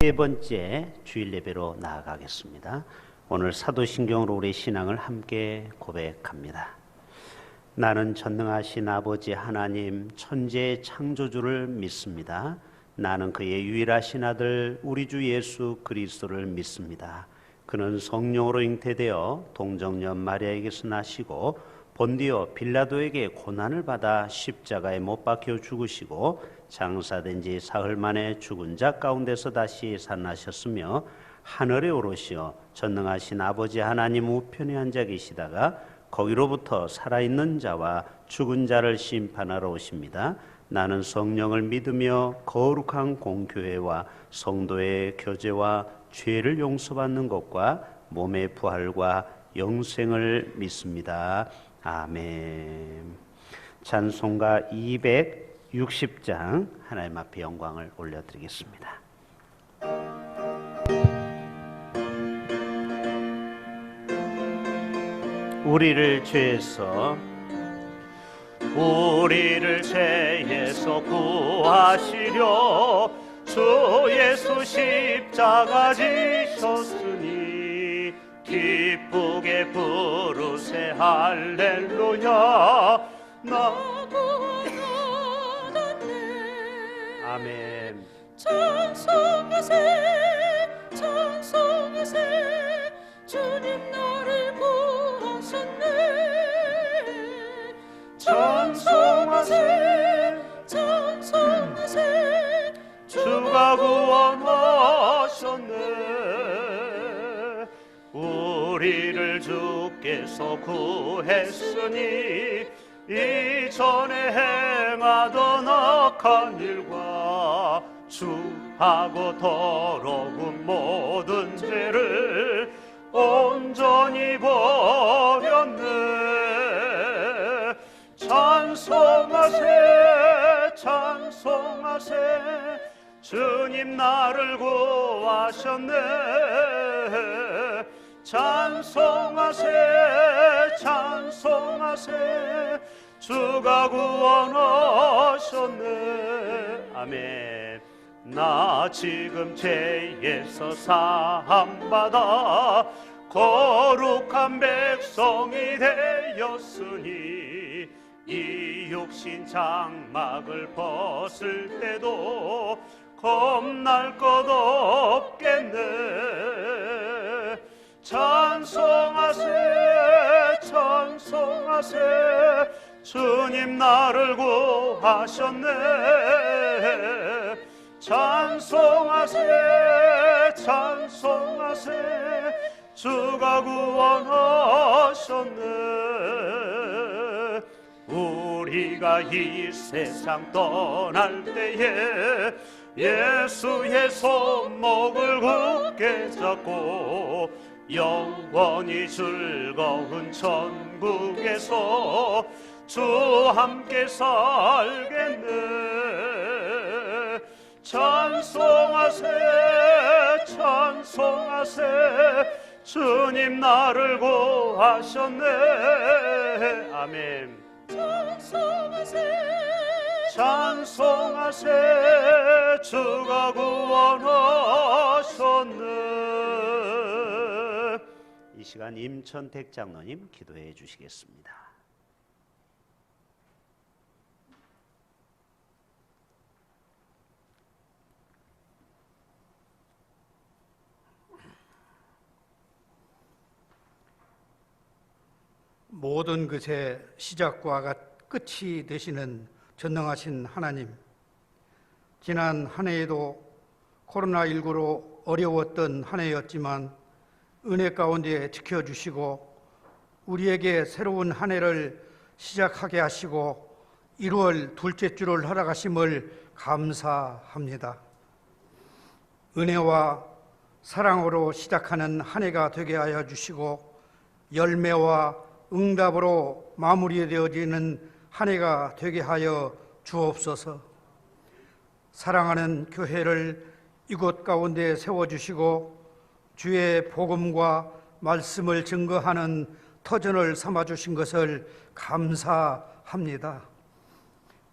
세 번째 주일 예배로 나아가겠습니다. 오늘 사도신경으로 우리 신앙을 함께 고백합니다. 나는 전능하신 아버지 하나님 천지의 창조주를 믿습니다. 나는 그의 유일하신 아들 우리 주 예수 그리스도를 믿습니다. 그는 성령으로 잉태되어 동정녀 마리아에게서 나시고 본디오 빌라도에게 고난을 받아 십자가에 못 박혀 죽으시고 장사된 지 사흘 만에 죽은 자 가운데서 다시 살아나셨으며 하늘에 오르시어 전능하신 아버지 하나님 우편에 앉아 계시다가 거기로부터 살아있는 자와 죽은 자를 심판하러 오십니다. 나는 성령을 믿으며 거룩한 공교회와 성도의 교제와 죄를 용서받는 것과 몸의 부활과 영생을 믿습니다. 아멘. 찬송가 260장 하나님 앞에 영광을 올려드리겠습니다. 우리를 죄에서 구하시려 주 예수 십자가 지셨으니 기쁘게 부르세 할렐루야. 나도 얻었네. 아멘. 찬송하세 찬송하세 주님 나를 구하셨네. 찬송하세 찬송하세 주가 구원하셨네. 우리를 주께서 구했으니 이전에 행하던 악한 일과 주하고 더러운 모든 죄를 온전히 버렸네. 찬송하세 찬송하세 주님 나를 구하셨네. 찬송하세 찬송하세 주가 구원하셨네. 아멘. 나 지금 죄에서 사함받아 거룩한 백성이 되었으니 이 육신 장막을 벗을 때도 겁날 것 없겠네. 찬송하세 찬송하세 주님 나를 구하셨네. 찬송하세 찬송하세 주가 구원하셨네. 우리가 이 세상 떠날 때에 예수의 손목을 굳게 잡고 영원히 즐거운 천국에서 주 함께 살겠네. 찬송하세 찬송하세 주님 나를 구하셨네. 아멘. 찬송하세 찬송하세 주가 구원하셨네. 이 시간 임천택 장로님 기도해 주시겠습니다. 모든 것의 시작과 끝이 되시는 전능하신 하나님, 지난 한 해에도 코로나19로 어려웠던 한 해였지만 은혜 가운데 지켜주시고 우리에게 새로운 한 해를 시작하게 하시고 1월 둘째 주를 허락하심을 감사합니다. 은혜와 사랑으로 시작하는 한 해가 되게 하여 주시고 열매와 응답으로 마무리되어지는 한 해가 되게 하여 주옵소서. 사랑하는 교회를 이곳 가운데 세워주시고 주의 복음과 말씀을 증거하는 터전을 삼아주신 것을 감사합니다.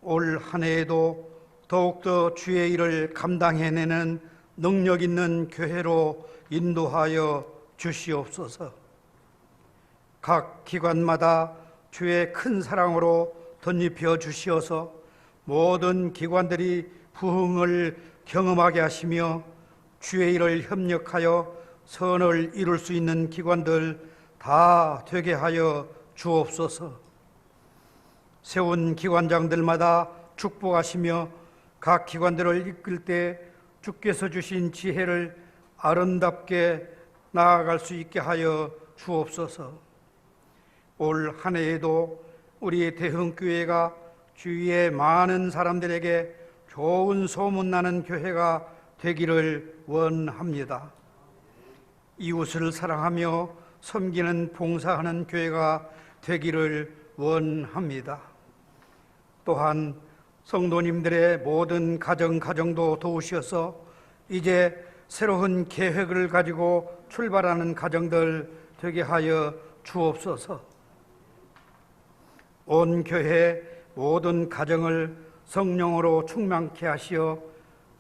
올 한 해에도 더욱더 주의 일을 감당해내는 능력 있는 교회로 인도하여 주시옵소서. 각 기관마다 주의 큰 사랑으로 덧입혀 주시어서 모든 기관들이 부흥을 경험하게 하시며 주의 일을 협력하여 선을 이룰 수 있는 기관들 다 되게 하여 주옵소서. 세운 기관장들마다 축복하시며 각 기관들을 이끌 때 주께서 주신 지혜를 아름답게 나아갈 수 있게 하여 주옵소서. 올 한 해에도 우리 대흥교회가 주위의 많은 사람들에게 좋은 소문나는 교회가 되기를 원합니다. 이웃을 사랑하며 섬기는 봉사하는 교회가 되기를 원합니다. 또한 성도님들의 모든 가정도 도우셔서 이제 새로운 계획을 가지고 출발하는 가정들 되게 하여 주옵소서. 온 교회 모든 가정을 성령으로 충만케 하시어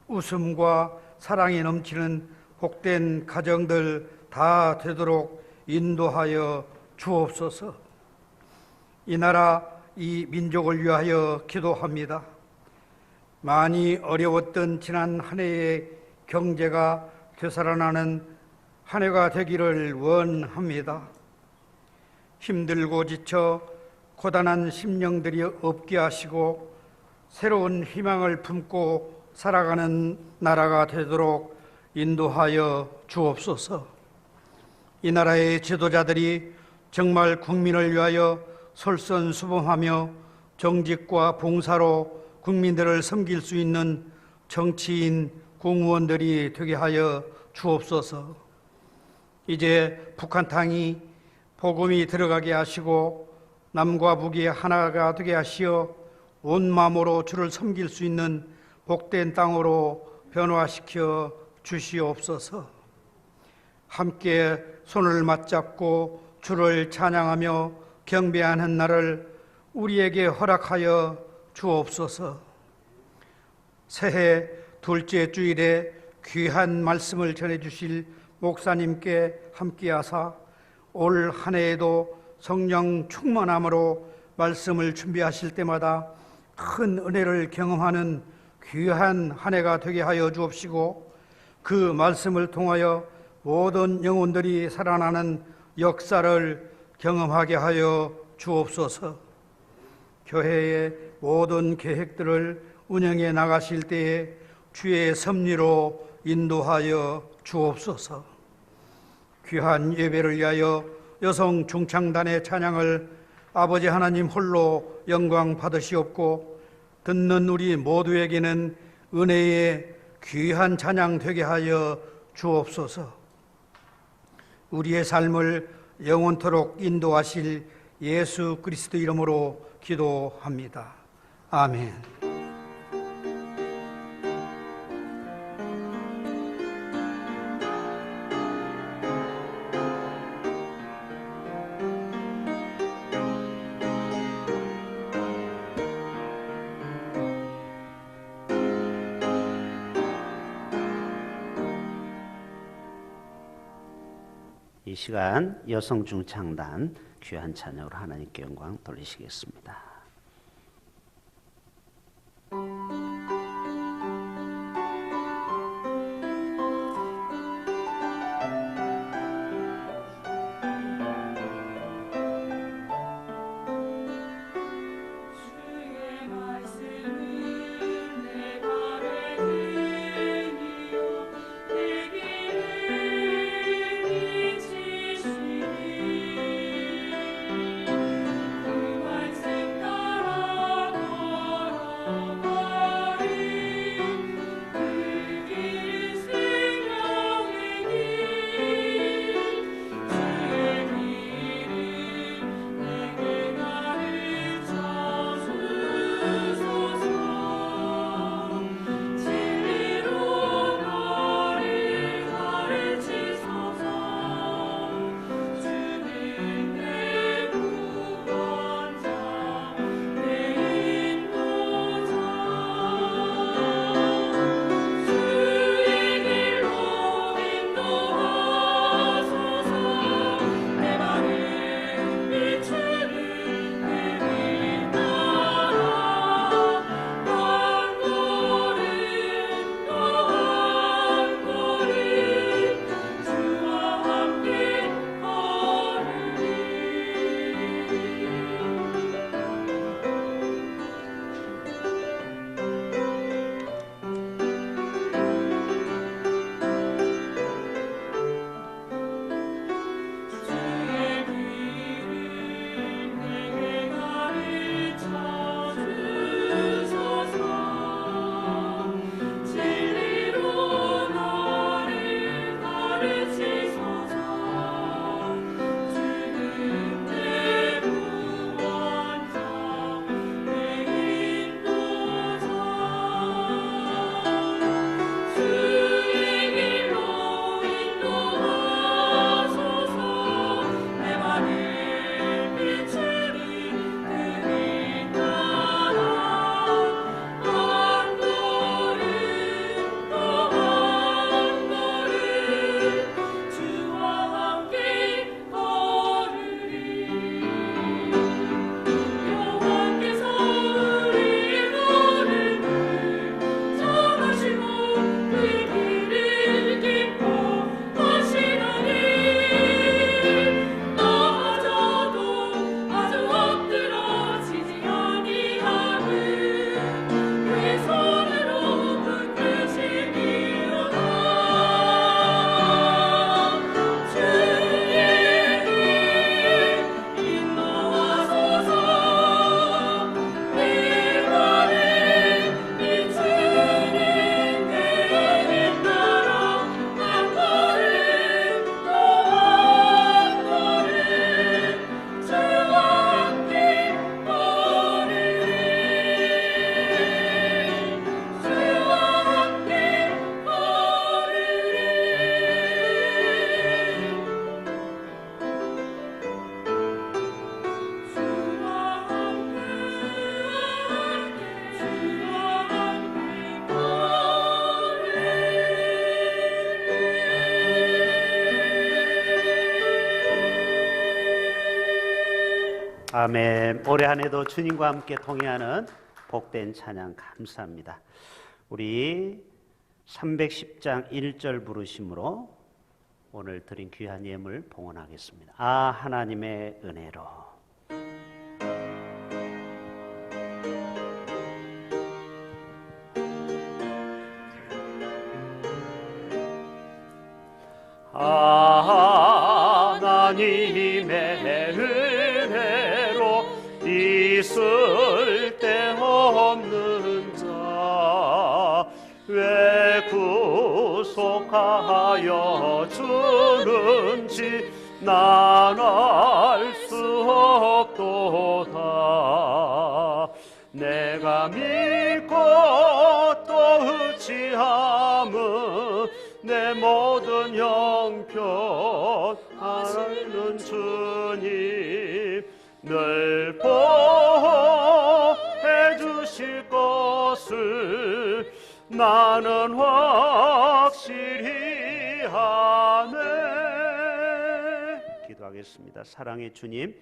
웃음과 사랑이 넘치는 복된 가정들 다 되도록 인도하여 주옵소서. 이 나라 이 민족을 위하여 기도합니다. 많이 어려웠던 지난 한 해의 경제가 되살아나는 한 해가 되기를 원합니다. 힘들고 지쳐 고단한 심령들이 없게 하시고 새로운 희망을 품고 살아가는 나라가 되도록 인도하여 주옵소서. 이 나라의 지도자들이 정말 국민을 위하여 솔선수범하며 정직과 봉사로 국민들을 섬길 수 있는 정치인, 공무원들이 되게 하여 주옵소서. 이제 북한 땅이 복음이 들어가게 하시고 남과 북이 하나가 되게 하시어 온 마음으로 주를 섬길 수 있는 복된 땅으로 변화시켜 주시옵소서. 함께 손을 맞잡고 주를 찬양하며 경배하는 날을 우리에게 허락하여 주옵소서. 새해 둘째 주일에 귀한 말씀을 전해주실 목사님께 함께하사 올 한 해에도 성령 충만함으로 말씀을 준비하실 때마다 큰 은혜를 경험하는 귀한 한 해가 되게 하여 주옵시고 그 말씀을 통하여 모든 영혼들이 살아나는 역사를 경험하게 하여 주옵소서. 교회의 모든 계획들을 운영해 나가실 때에 주의 섭리로 인도하여 주옵소서. 귀한 예배를 위하여 여성 중창단의 찬양을 아버지 하나님 홀로 영광 받으시옵고 듣는 우리 모두에게는 은혜의 귀한 찬양 되게 하여 주옵소서. 우리의 삶을 영원토록 인도하실 예수 그리스도 이름으로 기도합니다. 아멘. 이 시간 여성 중창단 귀한 찬양으로 하나님께 영광 돌리시겠습니다. 그 말씀 아멘. 올해 한 해도 주님과 함께 동행하는 복된 찬양 감사합니다. 우리 310장 1절 부르심으로 오늘 드린 귀한 예물 봉헌하겠습니다. 아 하나님의 은혜로. 하나님의 은혜로 있을 데 없는 자 왜 구속하여 주는지 난 알 수 없도다. 내가 믿고 또 의지함은 내 모든 형편 아는 주님 늘 보호해 주실 것을 나는 확실히 하네. 기도하겠습니다. 사랑의 주님,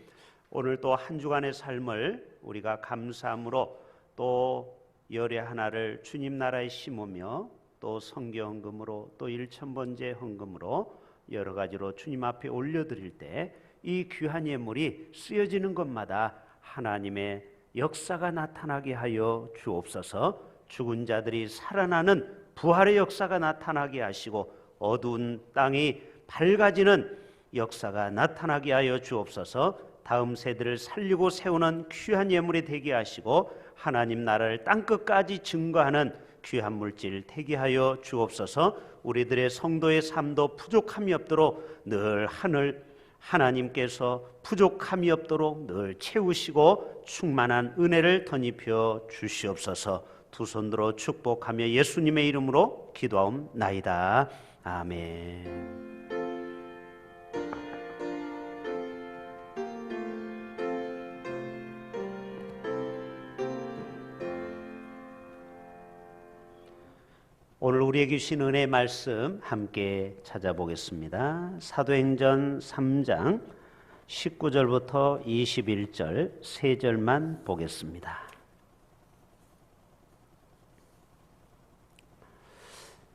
오늘 또 한 주간의 삶을 우리가 감사함으로 또 열의 하나를 주님 나라에 심으며 또 성교 헌금으로 또 일천번제 헌금으로 여러 가지로 주님 앞에 올려드릴 때 이 귀한 예물이 쓰여지는 것마다 하나님의 역사가 나타나게 하여 주옵소서. 죽은 자들이 살아나는 부활의 역사가 나타나게 하시고 어두운 땅이 밝아지는 역사가 나타나게 하여 주옵소서. 다음 세대를 살리고 세우는 귀한 예물이 되게 하시고 하나님 나라를 땅끝까지 증거하는 귀한 물질 되게 하여 주옵소서. 우리들의 성도의 삶도 부족함이 없도록 늘 하나님께서 부족함이 없도록 늘 채우시고 충만한 은혜를 덧입혀 주시옵소서. 두 손 들어 축복하며 예수님의 이름으로 기도하옵나이다. 아멘. 오늘 우리에게 주신 은혜의 말씀 함께 찾아보겠습니다. 사도행전 3장 19절부터 21절 세 절만 보겠습니다.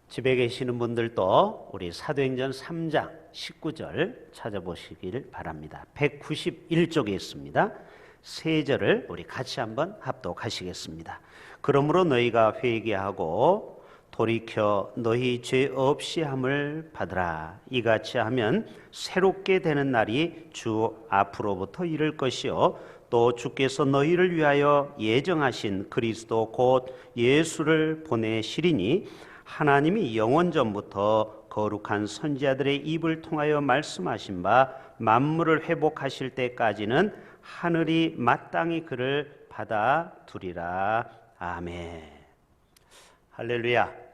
집에 계시는 분들도 우리 사도행전 3장 19절 찾아보시길 바랍니다. 191쪽에 있습니다. 세 절을 우리 같이 한번 합독하시겠습니다. 그러므로 너희가 회개하고 돌이켜 너희 죄 없이 함을 받으라. 이같이 하면 새롭게 되는 날이 주 앞으로부터 이를 것이요 또 주께서 너희를 위하여 예정하신 그리스도 곧 예수를 보내시리니 하나님이 영원 전부터 거룩한 선지자들의 입을 통하여 말씀하신 바 만물을 회복하실 때까지는 하늘이 마땅히 그를 받아두리라. 아멘. 할렐루야.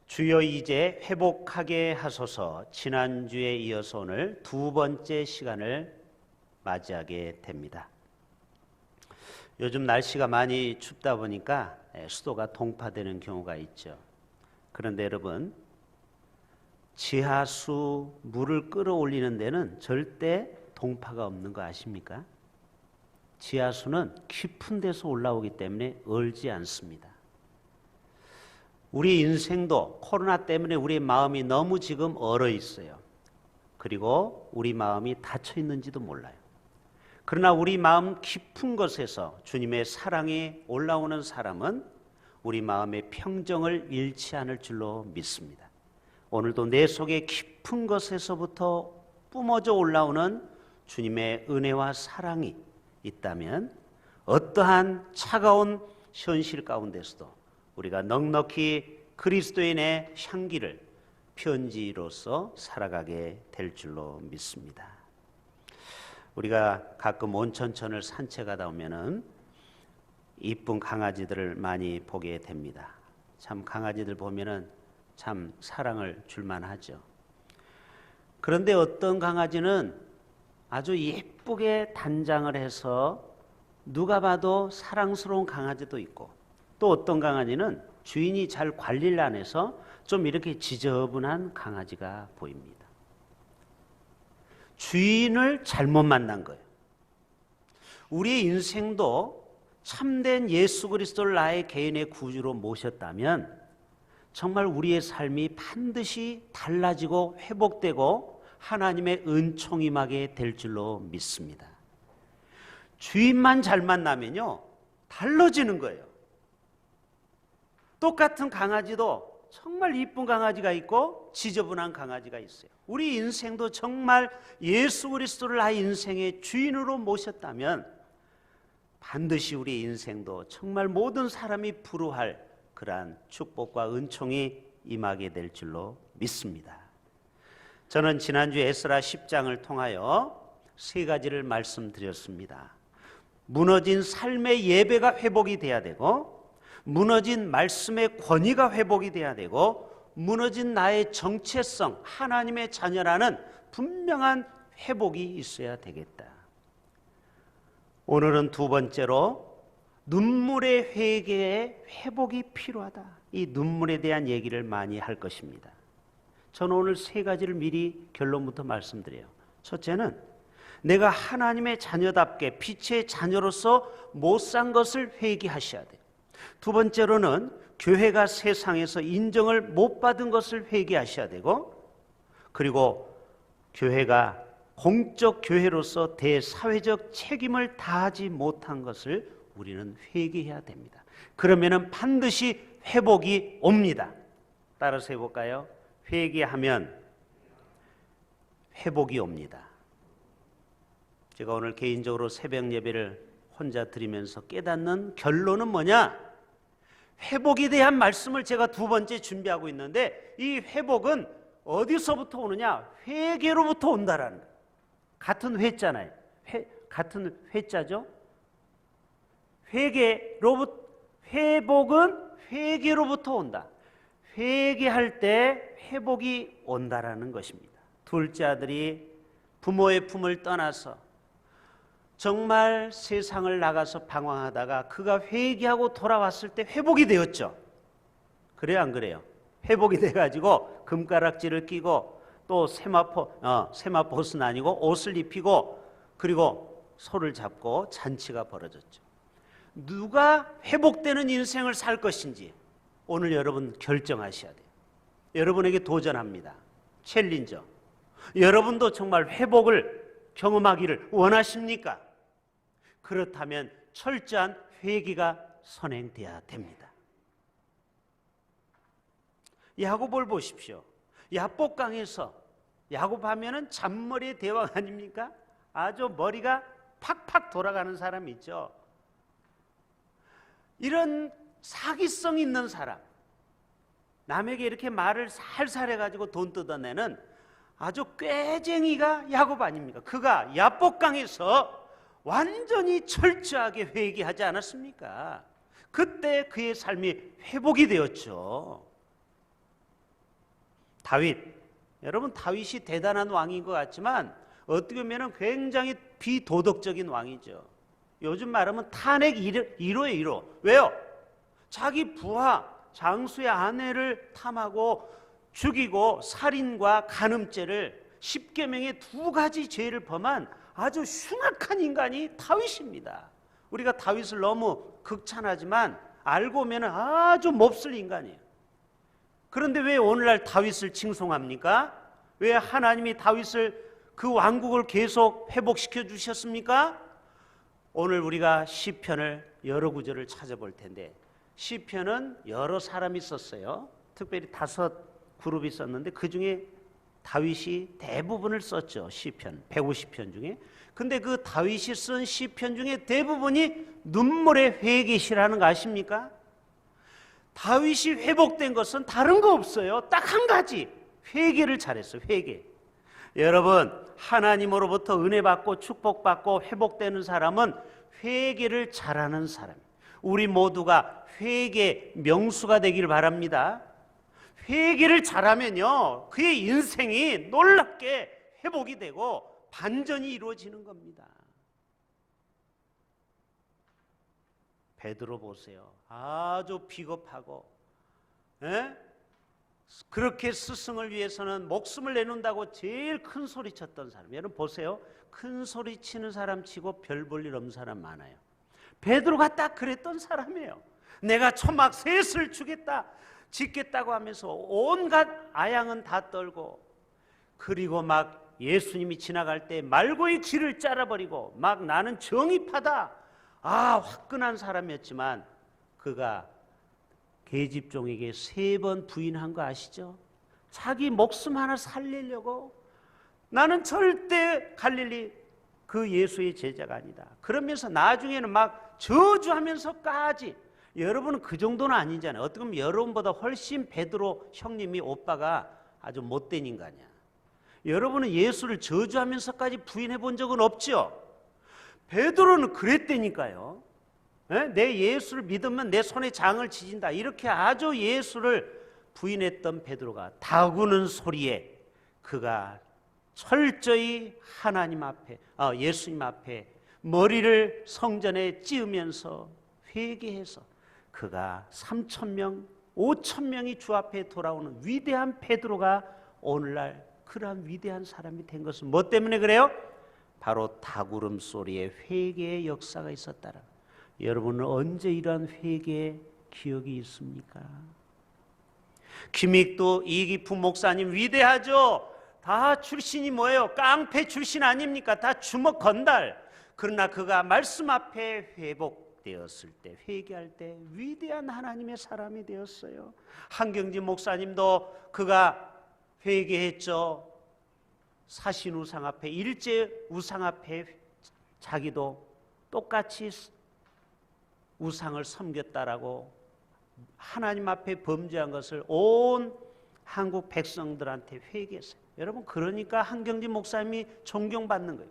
주여 이제 회복하게 하소서. 지난주에 이어서 오늘 두 번째 시간을 맞이하게 됩니다. 요즘 날씨가 많이 춥다 보니까 수도가 동파되는 경우가 있죠. 그런데 여러분, 지하수 물을 끌어올리는 데는 절대 동파가 없는 거 아십니까? 지하수는 깊은 데서 올라오기 때문에 얼지 않습니다. 우리 인생도 코로나 때문에 우리 마음이 너무 지금 얼어 있어요. 그리고 우리 마음이 닫혀 있는지도 몰라요. 그러나 우리 마음 깊은 곳에서 주님의 사랑이 올라오는 사람은 우리 마음의 평정을 잃지 않을 줄로 믿습니다. 오늘도 내 속의 깊은 곳에서부터 뿜어져 올라오는 주님의 은혜와 사랑이 있다면 어떠한 차가운 현실 가운데서도 우리가 넉넉히 그리스도인의 향기를 편지로서 살아가게 될 줄로 믿습니다. 우리가 가끔 온천천을 산책하다 보면은 이쁜 강아지들을 많이 보게 됩니다. 참 강아지들 보면은 참 사랑을 줄만하죠. 그런데 어떤 강아지는 아주 예쁘게 단장을 해서 누가 봐도 사랑스러운 강아지도 있고 또 어떤 강아지는 주인이 잘 관리를 안 해서 좀 이렇게 지저분한 강아지가 보입니다. 주인을 잘못 만난 거예요. 우리의 인생도 참된 예수 그리스도를 나의 개인의 구주로 모셨다면 정말 우리의 삶이 반드시 달라지고 회복되고 하나님의 은총이 임하게 될 줄로 믿습니다. 주인만 잘 만나면요 달라지는 거예요. 똑같은 강아지도 정말 이쁜 강아지가 있고 지저분한 강아지가 있어요. 우리 인생도 정말 예수 그리스도를 나의 인생의 주인으로 모셨다면 반드시 우리 인생도 정말 모든 사람이 부러워할 그러한 축복과 은총이 임하게 될 줄로 믿습니다. 저는 지난주 에스라 10장을 통하여 세 가지를 말씀드렸습니다. 무너진 삶의 예배가 회복이 돼야 되고, 무너진 말씀의 권위가 회복이 돼야 되고, 무너진 나의 정체성, 하나님의 자녀라는 분명한 회복이 있어야 되겠다. 오늘은 두 번째로 눈물의 회개에 회복이 필요하다. 이 눈물에 대한 얘기를 많이 할 것입니다. 저는 오늘 세 가지를 미리 결론부터 말씀드려요. 첫째는 내가 하나님의 자녀답게 빛의 자녀로서 못 산 것을 회개하셔야 돼요. 두 번째로는 교회가 세상에서 인정을 못 받은 것을 회개하셔야 되고, 그리고 교회가 공적 교회로서 대사회적 책임을 다하지 못한 것을 우리는 회개해야 됩니다. 그러면은 반드시 회복이 옵니다. 따라서 해볼까요? 회개하면 회복이 옵니다. 제가 오늘 개인적으로 새벽 예배를 혼자 드리면서 깨닫는 결론은 뭐냐? 회복에 대한 말씀을 제가 두 번째 준비하고 있는데, 이 회복은 어디서부터 오느냐? 회개로부터 온다라는 거예요. 같은 회자잖아요. 같은 회자죠. 회복은 회개로부터 온다. 회개할 때 회복이 온다라는 것입니다. 둘째 아들이 부모의 품을 떠나서 정말 세상을 나가서 방황하다가 그가 회개하고 돌아왔을 때 회복이 되었죠. 그래요, 안 그래요? 회복이 돼가지고 금가락지를 끼고 또 세마포스는 아니고 옷을 입히고 그리고 소를 잡고 잔치가 벌어졌죠. 누가 회복되는 인생을 살 것인지 오늘 여러분 결정하셔야 돼요. 여러분에게 도전합니다. 챌린저. 여러분도 정말 회복을 경험하기를 원하십니까? 그렇다면 철저한 회개가 선행돼야 됩니다. 야곱을 보십시오. 야복강에서 야곱하면은 잔머리의 대왕 아닙니까? 아주 머리가 팍팍 돌아가는 사람 있죠. 이런 사기성 있는 사람, 남에게 이렇게 말을 살살 해가지고 돈 뜯어내는 아주 꾀쟁이가 야곱 아닙니까? 그가 야복강에서 완전히 철저하게 회개하지 않았습니까? 그때 그의 삶이 회복이 되었죠. 다윗, 여러분 다윗이 대단한 왕인 것 같지만 어떻게 보면 굉장히 비도덕적인 왕이죠. 요즘 말하면 탄핵 1호예요, 1호. 왜요? 자기 부하, 장수의 아내를 탐하고 죽이고 살인과 간음죄를 10계명의 두 가지 죄를 범한 아주 흉악한 인간이 다윗입니다. 우리가 다윗을 너무 극찬하지만 알고 보면 아주 몹쓸 인간이에요. 그런데 왜 오늘날 다윗을 칭송합니까? 왜 하나님이 다윗을 그 왕국을 계속 회복시켜 주셨습니까? 오늘 우리가 시편을 여러 구절을 찾아볼 텐데, 시편은 여러 사람이 썼어요. 특별히 5그룹이 썼는데 그 중에 다윗이 대부분을 썼죠. 시편 150편 중에. 근데 그 다윗이 쓴 시편 중에 대부분이 눈물의 회개시라는 거 아십니까? 다윗이 회복된 것은 다른 거 없어요. 딱 한 가지, 회개를 잘했어요. 회개. 여러분, 하나님으로부터 은혜 받고 축복받고 회복되는 사람은 회개를 잘하는 사람이에요. 우리 모두가 회개 명수가 되기를 바랍니다. 회개를 잘하면요, 그의 인생이 놀랍게 회복이 되고 반전이 이루어지는 겁니다. 베드로 보세요. 아주 비겁하고, 그렇게 스승을 위해서는 목숨을 내놓는다고 제일 큰 소리 쳤던 사람. 여러분 보세요. 큰 소리 치는 사람 치고 별 볼 일 없는 사람 많아요. 베드로가 딱 그랬던 사람이에요. 내가 초막 셋을 주겠다, 짓겠다고 하면서 온갖 아양은 다 떨고, 그리고 막 예수님이 지나갈 때 말고의 길을 잘라버리고 막 나는 정의파다. 화끈한 사람이었지만 그가 계집종에게 3번 부인한 거 아시죠? 자기 목숨 하나 살리려고 나는 절대 갈릴리 그 예수의 제자가 아니다. 그러면서 나중에는 막 저주하면서까지, 여러분은 그 정도는 아니잖아요. 어떻게 보면 여러분보다 훨씬 베드로 형님이 오빠가 아주 못된 인간이야. 여러분은 예수를 저주하면서까지 부인해 본 적은 없죠? 베드로는 그랬다니까요. 내 예수를 믿으면 내 손에 장을 지진다, 이렇게 아주 예수를 부인했던 베드로가 다구는 소리에 그가 철저히 하나님 앞에, 예수님 앞에 머리를 성전에 찌으면서 회개해서 그가 3,000명, 5,000명이 주 앞에 돌아오는 위대한 베드로가 오늘날 그러한 위대한 사람이 된 것은 뭐 때문에 그래요? 바로 다구름 소리에 회개의 역사가 있었다라. 여러분은 언제 이러한 회개의 기억이 있습니까? 김익도 이기품 목사님 위대하죠? 다 출신이 뭐예요? 깡패 출신 아닙니까? 다 주먹 건달. 그러나 그가 말씀 앞에 회복되었을 때, 회개할 때 위대한 하나님의 사람이 되었어요. 한경진 목사님도 그가 회개했죠. 사신 우상 앞에, 일제 우상 앞에 자기도 똑같이 우상을 섬겼다라고 하나님 앞에 범죄한 것을 온 한국 백성들한테 회개했어요. 여러분, 그러니까 한경진 목사님이 존경받는 거예요.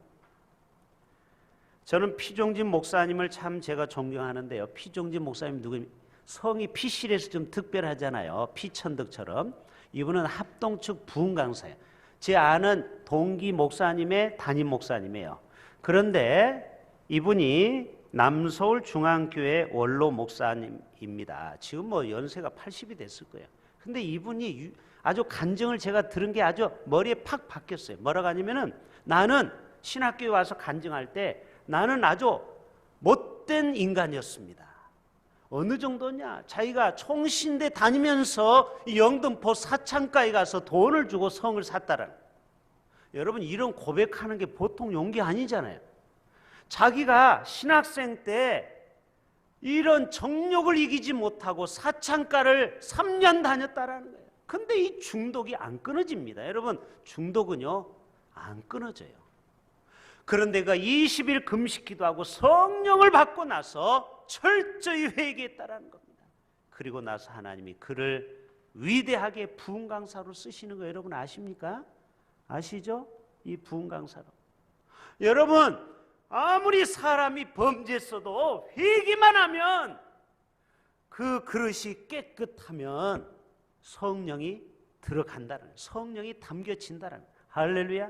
저는 피종진 목사님을 참 제가 존경하는데요. 피종진 목사님 누구입니까? 성이 피실에서 좀 특별하잖아요. 피천덕처럼. 이분은 합동측 부흥 강사예요. 제 아는 동기 목사님의 담임 목사님이에요. 그런데 이분이 남서울 중앙교회 원로 목사님입니다. 지금 뭐 연세가 80이 됐을 거예요. 근데 이분이 아주 간증을 제가 들은 게 아주 머리에 팍 박혔어요. 뭐라고 하냐면은, 나는 신학교에 와서 간증할 때 나는 아주 못된 인간이었습니다. 어느 정도냐? 자기가 총신대 다니면서 영등포 사창가에 가서 돈을 주고 성을 샀다라는. 여러분, 이런 고백하는 게 보통 용기 아니잖아요. 자기가 신학생 때 이런 정욕을 이기지 못하고 사창가를 3년 다녔다라는 거예요. 근데 이 중독이 안 끊어집니다. 여러분, 중독은요 안 끊어져요. 그런데 그가 20일 금식 기도하고 성령을 받고 나서 철저히 회개했다라는 겁니다. 그리고 나서 하나님이 그를 위대하게 부흥 강사로 쓰시는 거 여러분 아십니까? 아시죠? 이 부흥 강사로. 여러분, 아무리 사람이 범죄했어도 회개만 하면, 그 그릇이 깨끗하면 성령이 들어간다는, 성령이 담겨진다는. 할렐루야.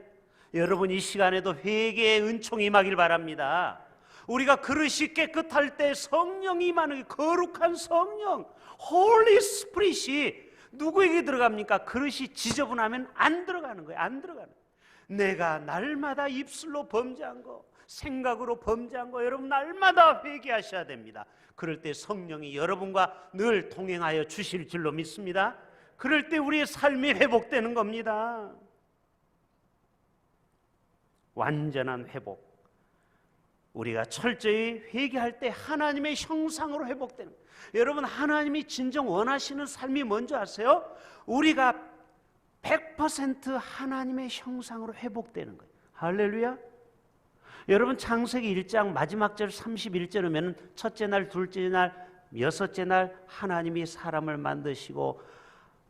여러분, 이 시간에도 회개의 은총이 임하길 바랍니다. 우리가 그릇이 깨끗할 때 성령이 임하는, 거룩한 성령, 홀리 스피릿이 누구에게 들어갑니까? 그릇이 지저분하면 안 들어가는 거예요. 안 들어가는 거예요. 내가 날마다 입술로 범죄한 거, 생각으로 범죄한 거, 여러분 날마다 회개하셔야 됩니다. 그럴 때 성령이 여러분과 늘 동행하여 주실 줄로 믿습니다. 그럴 때 우리의 삶이 회복되는 겁니다. 완전한 회복. 우리가 철저히 회개할 때 하나님의 형상으로 회복되는 거예요. 여러분, 하나님이 진정 원하시는 삶이 뭔지 아세요? 우리가 100% 하나님의 형상으로 회복되는 거예요. 할렐루야. 여러분, 창세기 1장 마지막 절 31절 오면 첫째 날, 둘째 날, 여섯째 날 하나님이 사람을 만드시고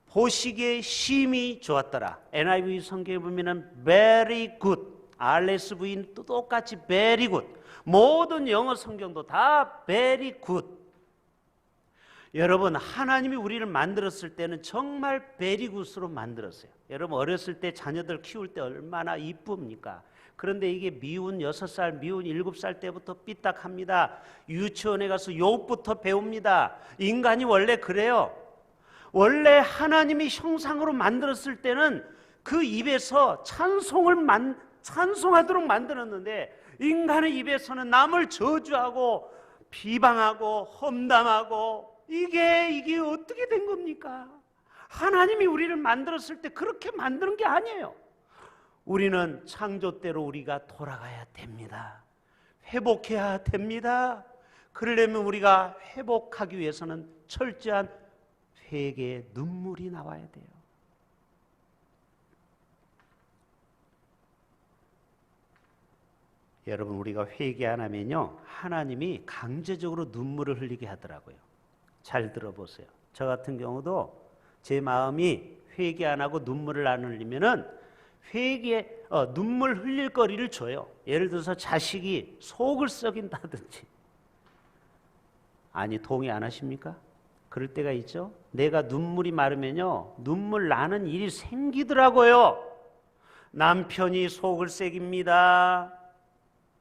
보시기에 심히 좋았더라. NIV 성경에 보면 very good, RSV는 또 똑같이 very good. 모든 영어 성경도 다 very good. 여러분, 하나님이 우리를 만들었을 때는 정말 very good으로 만들었어요. 여러분, 어렸을 때 자녀들 키울 때 얼마나 이쁩니까? 그런데 이게 미운 6살, 미운 7살 때부터 삐딱합니다. 유치원에 가서 욕부터 배웁니다. 인간이 원래 그래요. 원래 하나님이 형상으로 만들었을 때는 그 입에서 찬송하도록 만들었는데 인간의 입에서는 남을 저주하고 비방하고 험담하고 이게 어떻게 된 겁니까? 하나님이 우리를 만들었을 때 그렇게 만드는 게 아니에요. 우리는 창조대로 우리가 돌아가야 됩니다. 회복해야 됩니다. 그러려면 우리가 회복하기 위해서는 철저한 회개의 눈물이 나와야 돼요. 여러분, 우리가 회개 안 하면요, 하나님이 강제적으로 눈물을 흘리게 하더라고요. 잘 들어보세요. 저 같은 경우도 제 마음이 회개 안 하고 눈물을 안 흘리면은 눈물 흘릴 거리를 줘요. 예를 들어서 자식이 속을 썩인다든지. 아니, 동의 안 하십니까? 그럴 때가 있죠. 내가 눈물이 마르면요, 눈물 나는 일이 생기더라고요. 남편이 속을 새깁니다.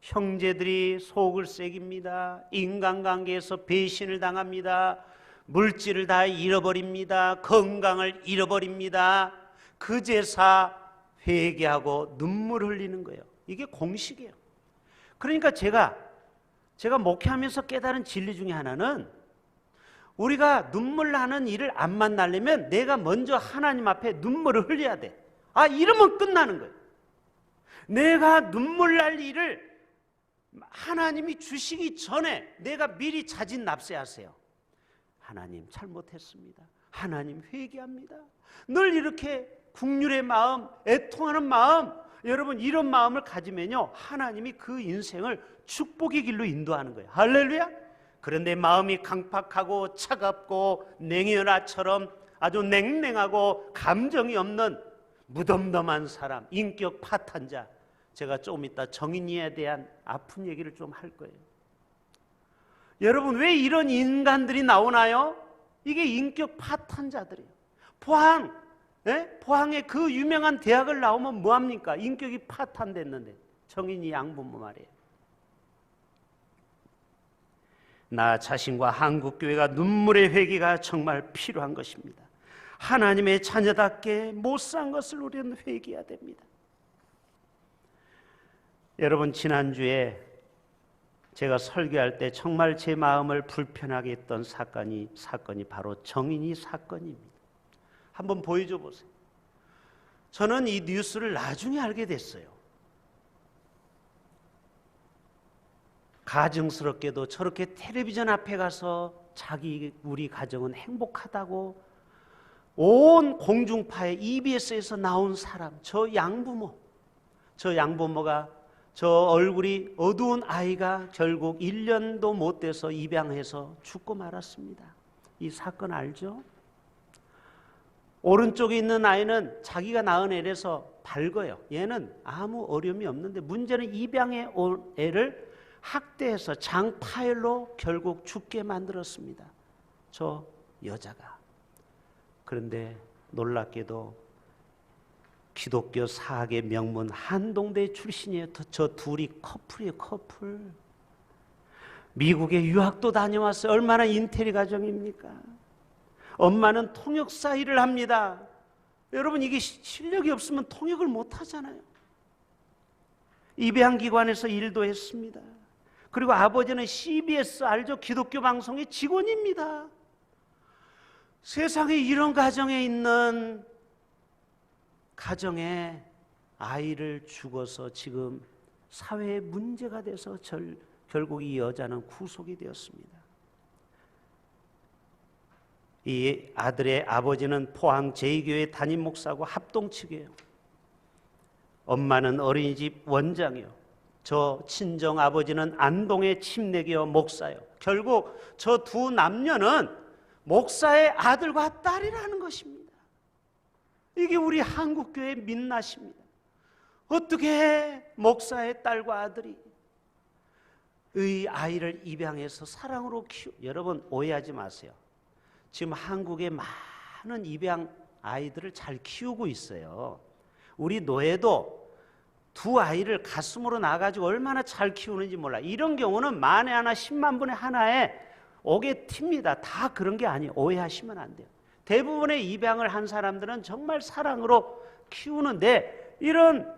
형제들이 속을 새깁니다. 인간관계에서 배신을 당합니다. 물질을 다 잃어버립니다. 건강을 잃어버립니다. 그제사 회개하고 눈물 흘리는 거예요. 이게 공식이에요. 그러니까 제가 목회하면서 깨달은 진리 중에 하나는 우리가 눈물 나는 일을 안 만나려면 내가 먼저 하나님 앞에 눈물을 흘려야 돼. 이러면 끝나는 거예요. 내가 눈물 날 일을 하나님이 주시기 전에 내가 미리 자진 납세하세요. 하나님 잘못했습니다. 하나님 회개합니다. 늘 이렇게 국률의 마음, 애통하는 마음, 여러분 이런 마음을 가지면요, 하나님이 그 인생을 축복의 길로 인도하는 거예요. 할렐루야. 그런데 마음이 강팍하고 차갑고 냉혈아처럼 아주 냉랭하고 감정이 없는 무덤덤한 사람, 인격 파탄자, 제가 조금 이따 정인이에 대한 아픈 얘기를 좀 할 거예요. 여러분, 왜 이런 인간들이 나오나요? 이게 인격 파탄자들이에요. 포항의 그 유명한 대학을 나오면 뭐합니까? 인격이 파탄됐는데. 정인이 양부모 말이에요. 나 자신과 한국교회가 눈물의 회개가 정말 필요한 것입니다. 하나님의 자녀답게 못 산 것을 우리는 회개해야 됩니다. 여러분, 지난주에 제가 설교할 때 정말 제 마음을 불편하게 했던 사건이 바로 정인이 사건입니다. 한번 보여줘 보세요. 저는 이 뉴스를 나중에 알게 됐어요. 가증스럽게도 저렇게 텔레비전 앞에 가서 우리 가정은 행복하다고 온 공중파에 EBS에서 나온 사람, 저 양부모가 저 얼굴이 어두운 아이가 결국 1년도 못 돼서 입양해서 죽고 말았습니다. 이 사건 알죠? 오른쪽에 있는 아이는 자기가 낳은 애라서 밝아요. 얘는 아무 어려움이 없는데 문제는 입양해 온 애를 학대해서 장파열로 결국 죽게 만들었습니다. 저 여자가. 그런데 놀랍게도 기독교 사학의 명문 한동대 출신이에요. 저 둘이 커플이에요. 커플. 미국에 유학도 다녀왔어요. 얼마나 인테리 가정입니까? 엄마는 통역사 일을 합니다. 여러분, 이게 실력이 없으면 통역을 못 하잖아요. 입양기관에서 일도 했습니다. 그리고 아버지는 CBS 알죠? 기독교 방송의 직원입니다. 세상에 이런 가정에 있는 가정에 아이를 죽어서 지금 사회에 문제가 돼서 결국 이 여자는 구속이 되었습니다. 이 아들의 아버지는 포항 제2교회 담임 목사고 합동측이에요. 엄마는 어린이집 원장이요. 저 친정 아버지는 안동의 침례교 목사요. 결국 저 두 남녀는 목사의 아들과 딸이라는 것입니다. 이게 우리 한국교회의 민낯입니다. 어떻게 목사의 딸과 아들이 이 아이를 입양해서 사랑으로 여러분 오해하지 마세요. 지금 한국에 많은 입양 아이들을 잘 키우고 있어요. 우리 노예도 두 아이를 가슴으로 낳아가지고 얼마나 잘 키우는지 몰라. 이런 경우는 만에 하나 10만 분의 하나에 오게 튑니다. 다 그런 게 아니에요. 오해하시면 안 돼요. 대부분의 입양을 한 사람들은 정말 사랑으로 키우는데 이런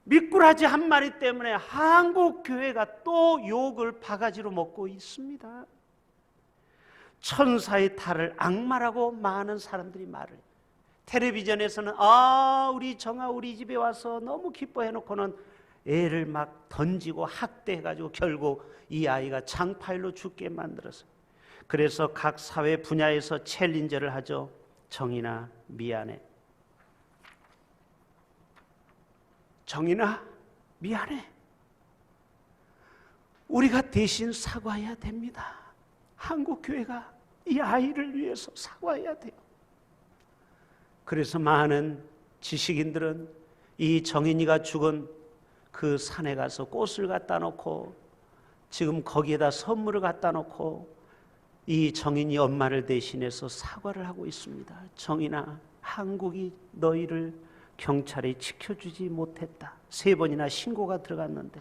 미꾸라지 한 마리 때문에 한국 교회가 또 욕을 바가지로 먹고 있습니다. 천사의 탈을 악마라고 많은 사람들이 말을. 텔레비전에서는 우리 정아 우리 집에 와서 너무 기뻐해놓고는 애를 막 던지고 학대해가지고 결국 이 아이가 장파일로 죽게 만들었어요. 그래서 각 사회 분야에서 챌린저를 하죠. 정인아 미안해. 정인아 미안해. 우리가 대신 사과해야 됩니다. 한국 교회가 이 아이를 위해서 사과해야 돼요. 그래서 많은 지식인들은 이 정인이가 죽은 그 산에 가서 꽃을 갖다 놓고 지금 거기에다 선물을 갖다 놓고 이 정인이 엄마를 대신해서 사과를 하고 있습니다. 정인아, 한국이 너희를 경찰에 지켜주지 못했다. 3번이나 신고가 들어갔는데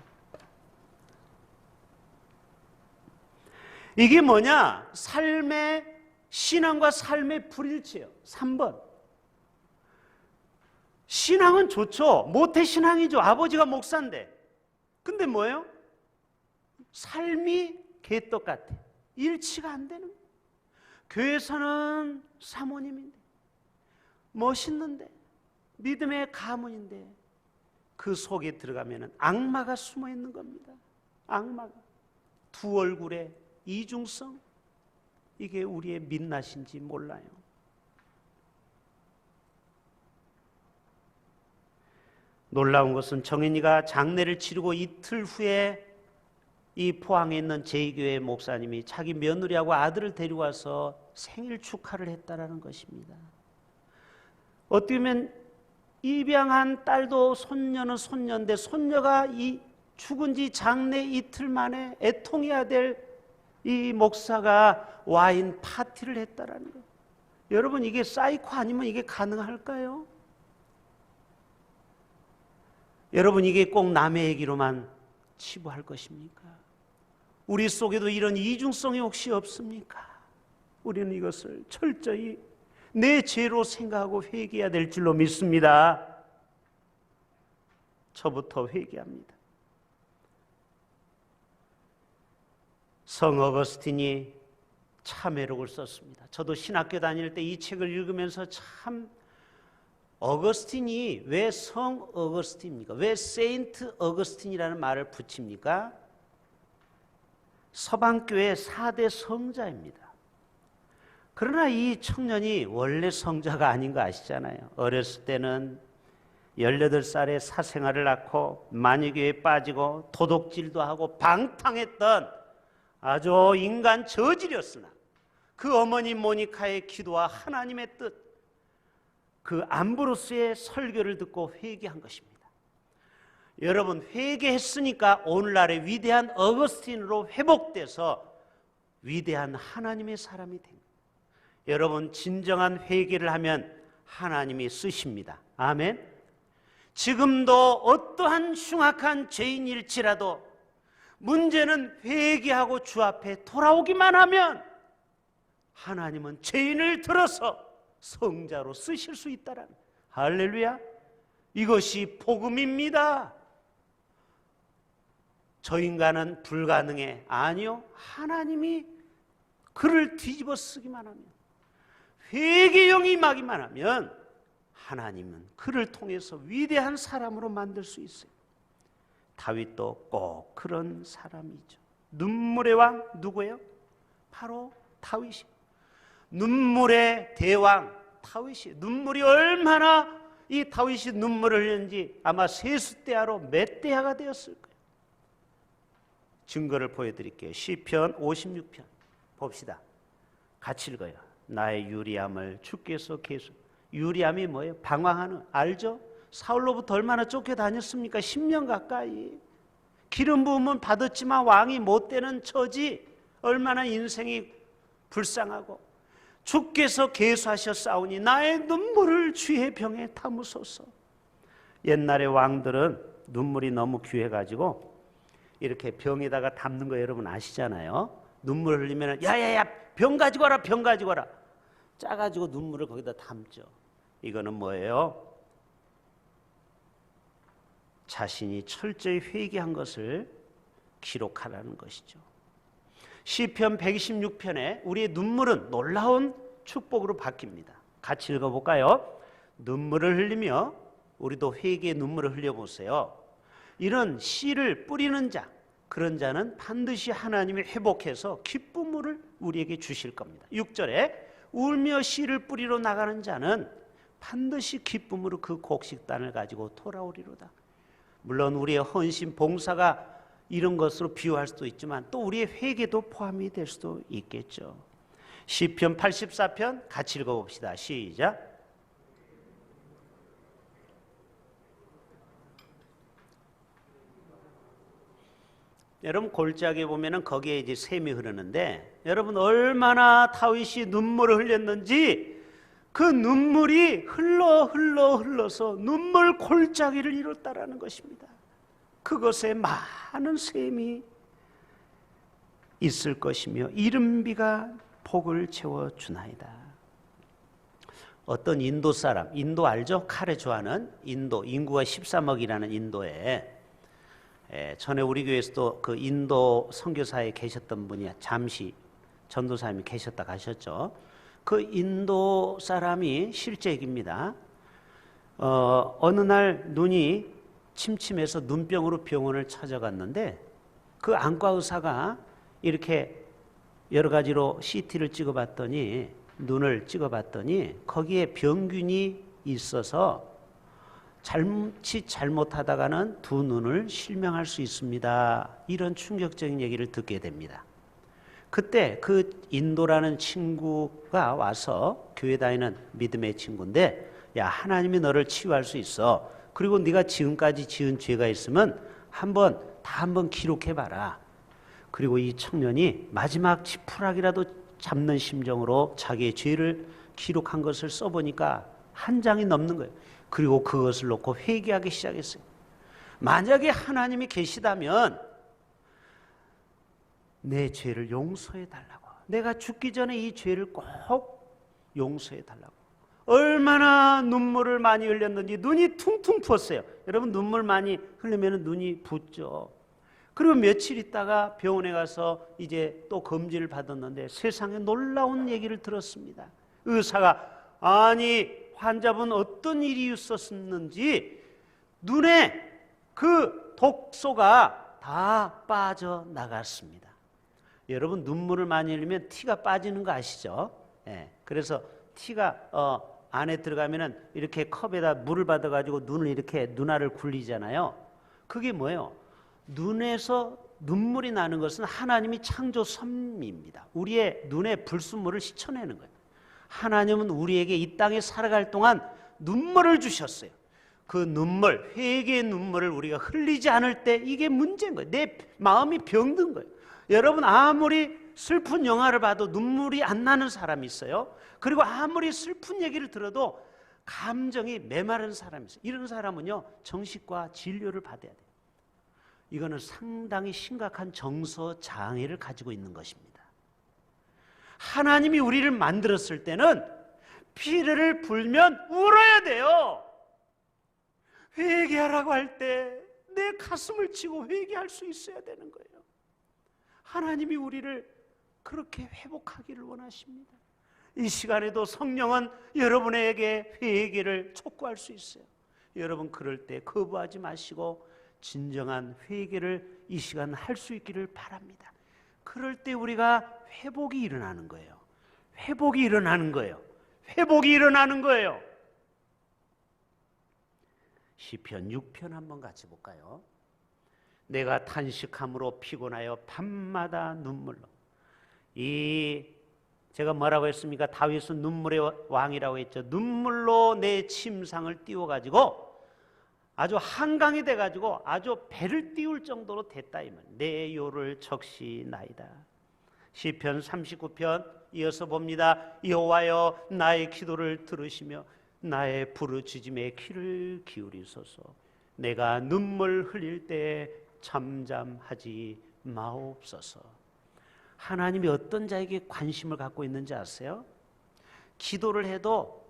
이게 뭐냐? 신앙과 삶의 불일치예요. 3번. 신앙은 좋죠. 모태신앙이죠. 아버지가 목사인데. 근데 뭐예요? 삶이 개떡 같아. 일치가 안 되는 거예요. 교회에서는 사모님인데, 멋있는데, 믿음의 가문인데 그 속에 들어가면 악마가 숨어 있는 겁니다. 악마가. 두 얼굴의 이중성. 이게 우리의 민낯인지 몰라요. 놀라운 것은 정인이가 장례를 치르고 이틀 후에 이 포항에 있는 제2교회 목사님이 자기 며느리하고 아들을 데리고 와서 생일 축하를 했다라는 것입니다. 어떻게 보면 입양한 딸도 손녀는 손녀인데 손녀가 이 죽은 지 장례 이틀 만에 애통해야 될 이 목사가 와인 파티를 했다라는 거예요. 여러분 이게 사이코 아니면 이게 가능할까요? 여러분 이게 꼭 남의 얘기로만 치부할 것입니까? 우리 속에도 이런 이중성이 혹시 없습니까? 우리는 이것을 철저히 내 죄로 생각하고 회개해야 될 줄로 믿습니다. 저부터 회개합니다. 성 어거스틴이 참회록을 썼습니다. 저도 신학교 다닐 때 이 책을 읽으면서 참 어거스틴이 왜 성 어거스틴입니까? 왜 세인트 어거스틴이라는 말을 붙입니까? 서방교회 4대 성자입니다. 그러나 이 청년이 원래 성자가 아닌 거 아시잖아요. 어렸을 때는 18살에 사생활을 낳고 마녀교회에 빠지고 도둑질도 하고 방탕했던 아주 인간 저질이었으나 그 어머니 모니카의 기도와 하나님의 뜻, 그 암브로스의 설교를 듣고 회개한 것입니다. 여러분 회개했으니까 오늘날의 위대한 어거스틴으로 회복돼서 위대한 하나님의 사람이 된 거예요. 여러분 진정한 회개를 하면 하나님이 쓰십니다. 아멘. 지금도 어떠한 흉악한 죄인일지라도 문제는 회개하고 주 앞에 돌아오기만 하면 하나님은 죄인을 들어서 성자로 쓰실 수 있다라는 할렐루야. 이것이 복음입니다. 저 인간은 불가능해. 아니요. 하나님이 그를 뒤집어 쓰기만 하면 회개형이 임하기만 하면 하나님은 그를 통해서 위대한 사람으로 만들 수 있어요. 다윗도 꼭 그런 사람이죠. 눈물의 왕 누구예요? 바로 다윗이. 눈물의 대왕 다윗이. 눈물이 얼마나 이 다윗이 눈물을 흘렸는지 아마 세숫대야로 멧대야가 되었을 거예요. 증거를 보여드릴게요. 시편 56편 봅시다. 같이 읽어요. 나의 유리함을 주께서 계속. 유리함이 뭐예요? 방황하는. 알죠? 사울로부터 얼마나 쫓겨다녔습니까? 10년 가까이. 기름 부음은 받았지만 왕이 못 되는 처지. 얼마나 인생이 불쌍하고. 주께서 계수하셨사오니 나의 눈물을 주의 병에 담으소서. 옛날의 왕들은 눈물이 너무 귀해가지고 이렇게 병에다가 담는 거 여러분 아시잖아요. 눈물 흘리면 야야야 병 가지고 와라 병 가지고 와라. 짜가지고 눈물을 거기다 담죠. 이거는 뭐예요? 자신이 철저히 회개한 것을 기록하라는 것이죠. 시편 126편에 우리의 눈물은 놀라운 축복으로 바뀝니다. 같이 읽어볼까요? 눈물을 흘리며, 우리도 회개의 눈물을 흘려보세요. 이런 씨를 뿌리는 자, 그런 자는 반드시 하나님이 회복해서 기쁨을 우리에게 주실 겁니다. 6절에 울며 씨를 뿌리러 나가는 자는 반드시 기쁨으로 그 곡식단을 가지고 돌아오리로다. 물론 우리의 헌신, 봉사가 이런 것으로 비유할 수도 있지만 또 우리의 회개도 포함이 될 수도 있겠죠. 시편 84편 같이 읽어봅시다. 시작. 여러분 골짜기에 보면은 거기에 이제 샘이 흐르는데, 여러분 얼마나 다윗이 눈물을 흘렸는지 그 눈물이 흘러서 눈물 골짜기를 이뤘다라는 것입니다. 그것에 많은 샘이 있을 것이며 이른 비가 복을 채워주나이다. 어떤 인도 사람, 인도 알죠? 카레 좋아하는 인도, 인구가 13억이라는 인도에 전에 우리 교회에서도 그 인도 선교사에 계셨던 분이 잠시 전도사님이 계셨다 가셨죠. 그 인도 사람이 실제 얘기입니다. 어느 날 눈이 침침해서 눈병으로 병원을 찾아갔는데 그 안과 의사가 이렇게 여러 가지로 CT를 찍어봤더니, 눈을 찍어봤더니 거기에 병균이 있어서 잘못하다가는 두 눈을 실명할 수 있습니다. 이런 충격적인 얘기를 듣게 됩니다. 그때 그 인도라는 친구가 와서, 교회 다니는 믿음의 친구인데, 야, 하나님이 너를 치유할 수 있어. 그리고 네가 지금까지 지은 죄가 있으면 한번 기록해봐라. 그리고 이 청년이 마지막 지푸라기라도 잡는 심정으로 자기의 죄를 기록한 것을 써보니까 한 장이 넘는 거예요. 그리고 그것을 놓고 회개하기 시작했어요. 만약에 하나님이 계시다면 내 죄를 용서해 달라고, 내가 죽기 전에 이 죄를 꼭 용서해 달라고. 얼마나 눈물을 많이 흘렸는지 눈이 퉁퉁 부었어요. 여러분 눈물 많이 흘리면 눈이 붓죠. 그리고 며칠 있다가 병원에 가서 이제 또 검진을 받았는데 세상에 놀라운 얘기를 들었습니다. 의사가, 아니 환자분 어떤 일이 있었는지 눈에 그 독소가 다 빠져나갔습니다. 여러분 눈물을 많이 흘리면 티가 빠지는 거 아시죠? 그래서 티가 안에 들어가면은 이렇게 컵에다 물을 받아가지고 눈을 이렇게 눈알을 굴리잖아요. 그게 뭐예요? 눈에서 눈물이 나는 것은 하나님이 창조 섭리입니다. 우리의 눈에 불순물을 씻어내는 거예요. 하나님은 우리에게 이 땅에 살아갈 동안 눈물을 주셨어요. 그 눈물, 회개의 눈물을 우리가 흘리지 않을 때 이게 문제인 거예요. 내 마음이 병든 거예요. 여러분 아무리 슬픈 영화를 봐도 눈물이 안 나는 사람이 있어요. 그리고 아무리 슬픈 얘기를 들어도 감정이 메마른 사람이 있어요. 이런 사람은요 정신과 진료를 받아야 돼요. 이거는 상당히 심각한 정서 장애를 가지고 있는 것입니다. 하나님이 우리를 만들었을 때는 피를 불면 울어야 돼요. 회개하라고 할 때 내 가슴을 치고 회개할 수 있어야 되는 거예요. 하나님이 우리를 그렇게 회복하기를 원하십니다. 이 시간에도 성령은 여러분에게 회개를 촉구할 수 있어요. 여러분 그럴 때 거부하지 마시고 진정한 회개를 이 시간 할 수 있기를 바랍니다. 그럴 때 우리가 회복이 일어나는 거예요. 회복이 일어나는 거예요. 회복이 일어나는 거예요. 시편 6편 한번 같이 볼까요? 내가 탄식함으로 피곤하여 밤마다 눈물로. 제가 뭐라고 했습니까? 다윗은 눈물의 왕이라고 했죠. 눈물로 내 침상을 띄워가지고 아주 한강이 돼가지고 아주 배를 띄울 정도로 됐다 이 말. 내 요를 적시나이다. 시편 39편 이어서 봅니다. 여호와여 나의 기도를 들으시며 나의 부르짖음에 귀를 기울이소서. 내가 눈물 흘릴 때 잠잠하지 마옵소서. 하나님이 어떤 자에게 관심을 갖고 있는지 아세요? 기도를 해도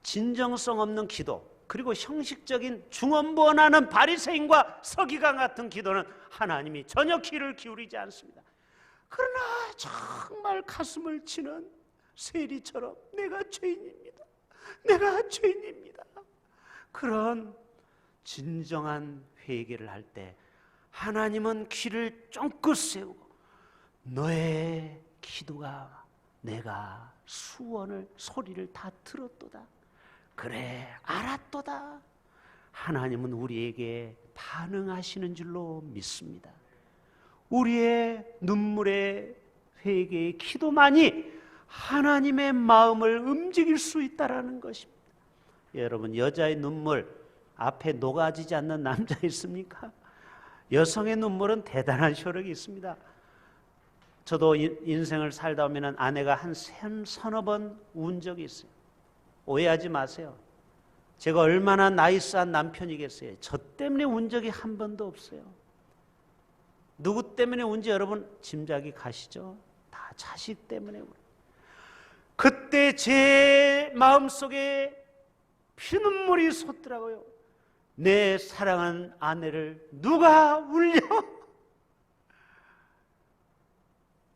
진정성 없는 기도, 그리고 형식적인 중언부언하는 바리새인과 서기관 같은 기도는 하나님이 전혀 귀를 기울이지 않습니다. 그러나 정말 가슴을 치는 세리처럼 내가 죄인입니다, 내가 죄인입니다, 그런 진정한 회개를 할 때 하나님은 귀를 쫑긋 세우고 너의 기도가 내가 소리를 다 들었도다, 그래 알았도다, 하나님은 우리에게 반응하시는 줄로 믿습니다. 우리의 눈물의 회개의 기도만이 하나님의 마음을 움직일 수 있다는 것입니다. 여러분, 여자의 눈물 앞에 녹아지지 않는 남자 있습니까? 여성의 눈물은 대단한 효력이 있습니다. 저도 인생을 살다 보면 아내가 한 서너 번 운 적이 있어요. 오해하지 마세요. 제가 얼마나 나이스한 남편이겠어요. 저 때문에 운 적이 한 번도 없어요. 누구 때문에 운지 여러분 짐작이 가시죠? 다 자식 때문에 울어요. 그때 제 마음속에 피눈물이 솟더라고요. 내 사랑하는 아내를 누가 울려?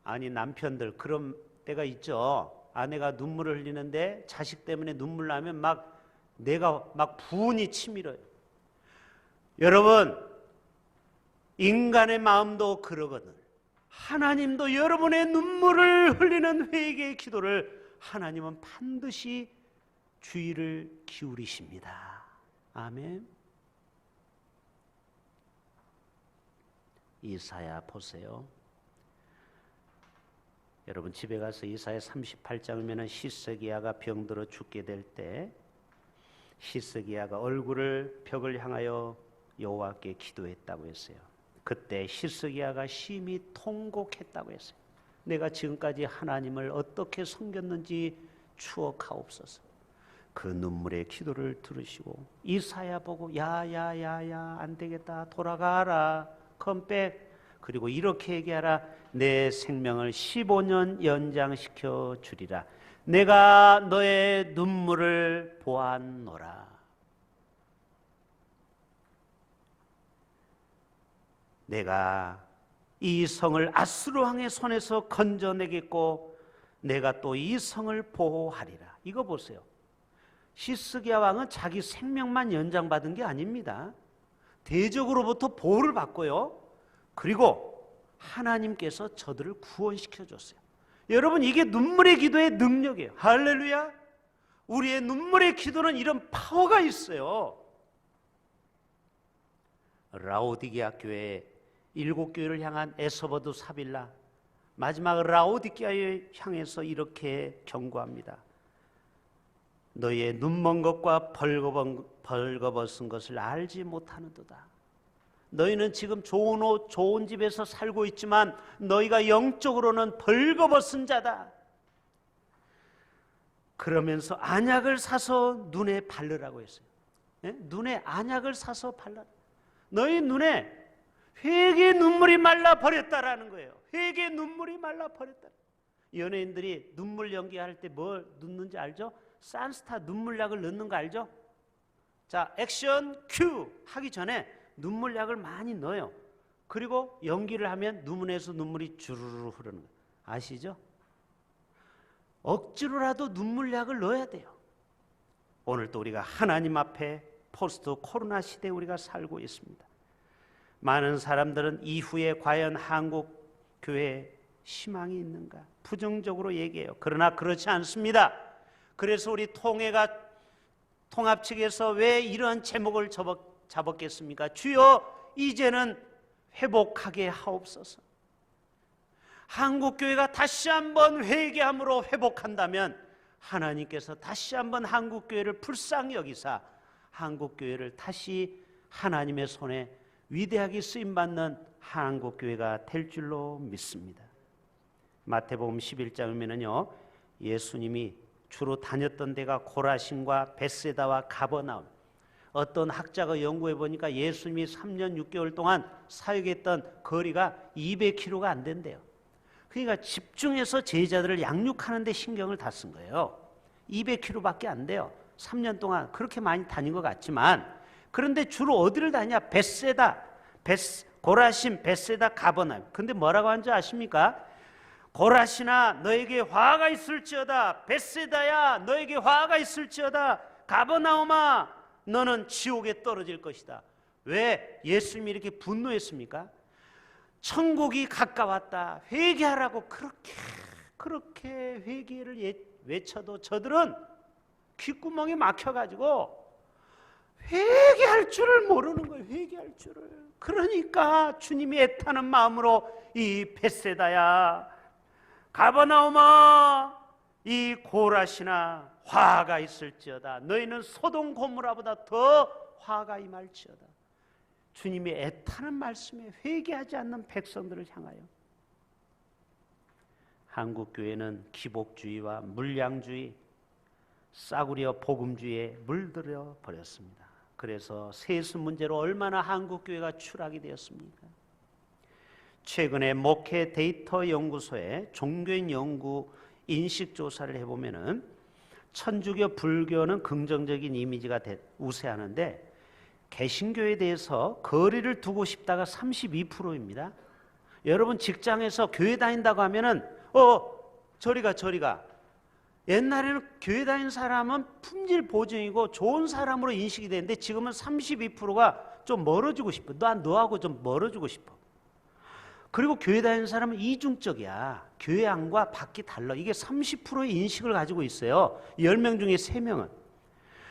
아니, 남편들 그런 때가 있죠. 아내가 눈물을 흘리는데 자식 때문에 눈물 나면 내가 분이 치밀어요. 여러분, 인간의 마음도 그러거든. 하나님도 여러분의 눈물을 흘리는 회개의 기도를 하나님은 반드시 주의를 기울이십니다. 아멘. 이사야 보세요. 여러분 집에 가서 이사야 38장이면 히스기야가 병들어 죽게 될 때 히스기야가 얼굴을 벽을 향하여 여호와께 기도했다고 했어요. 그때 히스기야가 심히 통곡했다고 했어요. 내가 지금까지 하나님을 어떻게 섬겼는지 추억하옵소서. 그 눈물의 기도를 들으시고 이사야 보고 야야야야 안 되겠다, 돌아가라, 컴백. 그리고 이렇게 얘기하라. 내 생명을 15년 연장시켜 주리라. 내가 너의 눈물을 보았노라. 내가 이 성을 아수르 왕의 손에서 건져내겠고 내가 또 이 성을 보호하리라. 이거 보세요. 히스기야 왕은 자기 생명만 연장받은 게 아닙니다. 대적으로부터 보호를 받고요. 그리고 하나님께서 저들을 구원시켜 줬어요. 여러분, 이게 눈물의 기도의 능력이에요. 할렐루야. 우리의 눈물의 기도는 이런 파워가 있어요. 라오디게아 교회 7교회를 향한 에서버드 사빌라, 마지막 라오디게아에 향해서 이렇게 경고합니다. 너희의 눈먼 것과 벌거벗은 것을 알지 못하는도다. 너희는 지금 좋은 옷, 좋은 집에서 살고 있지만 너희가 영적으로는 벌거벗은 자다. 그러면서 안약을 사서 눈에 바르라고 했어요. 네? 눈에 안약을 사서 발라. 너희 눈에 회개의 눈물이 말라 버렸다라는 거예요. 회개의 눈물이 말라 버렸다. 연예인들이 눈물 연기할 때 뭘 넣는지 알죠? 산스타 눈물약을 넣는 거 알죠? 자, 액션 큐 하기 전에 눈물약을 많이 넣어요. 그리고 연기를 하면 눈에서 눈물이 주르르 흐르는 거예요. 아시죠? 억지로라도 눈물약을 넣어야 돼요. 오늘 또 우리가 하나님 앞에 포스트 코로나 시대에 우리가 살고 있습니다. 많은 사람들은 이후에 과연 한국 교회에 희망이 있는가 부정적으로 얘기해요. 그러나 그렇지 않습니다. 그래서 우리 통합 측에서 왜 이런 제목을 잡았겠습니까? 주여, 이제는 회복하게 하옵소서. 한국교회가 다시 한번 회개함으로 회복한다면 하나님께서 다시 한번 한국교회를 불쌍히 여기사 한국교회를 다시 하나님의 손에 위대하게 쓰임받는 한국교회가 될 줄로 믿습니다. 마태복음 11장이면요, 예수님이 주로 다녔던 데가 고라신과 벳세다와 가버나움. 어떤 학자가 연구해 보니까 예수님이 3년 6개월 동안 사역했던 거리가 200km가 안 된대요. 그러니까 집중해서 제자들을 양육하는 데 신경을 다 쓴 거예요. 200km밖에 안 돼요. 3년 동안 그렇게 많이 다닌 것 같지만, 그런데 주로 어디를 다냐? 고라신, 벳세다, 가버나움. 근데 뭐라고 하는지 아십니까? 고라신아 너에게 화가 있을지어다. 벳세다야 너에게 화가 있을지어다. 가버나움아 너는 지옥에 떨어질 것이다. 왜 예수님이 이렇게 분노했습니까? 천국이 가까웠다. 회개하라고 그렇게 회개를 외쳐도 저들은 귓구멍이 막혀가지고 회개할 줄을 모르는 거예요. 회개할 줄을. 그러니까 주님이 애타는 마음으로 이 벳세다야 가버나움아 이 고라시나 화가 있을지어다. 너희는 소돔 고모라보다 더 화가 임할지어다. 주님이 애타는 말씀에 회개하지 않는 백성들을 향하여. 한국교회는 기복주의와 물량주의, 싸구려 복음주의에 물들어 버렸습니다. 그래서 세수 문제로 얼마나 한국교회가 추락이 되었습니까? 최근에 목회 데이터 연구소의 종교인 연구 인식조사를 해보면은 천주교, 불교는 긍정적인 이미지가 우세하는데 개신교에 대해서 거리를 두고 싶다가 32%입니다. 여러분 직장에서 교회 다닌다고 하면은 저리가. 옛날에는 교회 다니는 사람은 품질 보증이고 좋은 사람으로 인식이 되는데 지금은 32%가 좀 멀어지고 싶어. 너하고 좀 멀어지고 싶어. 그리고 교회 다니는 사람은 이중적이야. 교회 안과 밖이 달라. 이게 30%의 인식을 가지고 있어요. 10명 중에 3명은.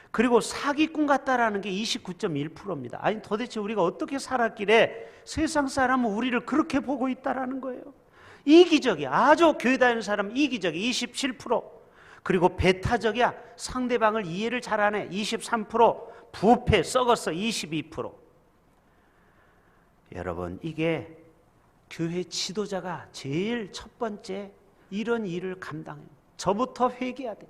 그리고 사기꾼 같다라는 게 29.1%입니다. 아니 도대체 우리가 어떻게 살았길래 세상 사람은 우리를 그렇게 보고 있다라는 거예요. 이기적이야. 아주 교회 다니는 사람은 이기적이 27%. 그리고 배타적이야. 상대방을 이해를 잘하네. 23%. 부패 썩었어. 22%. 여러분 이게 교회 지도자가 제일 첫 번째 이런 일을 감당해요. 저부터 회개해야 돼.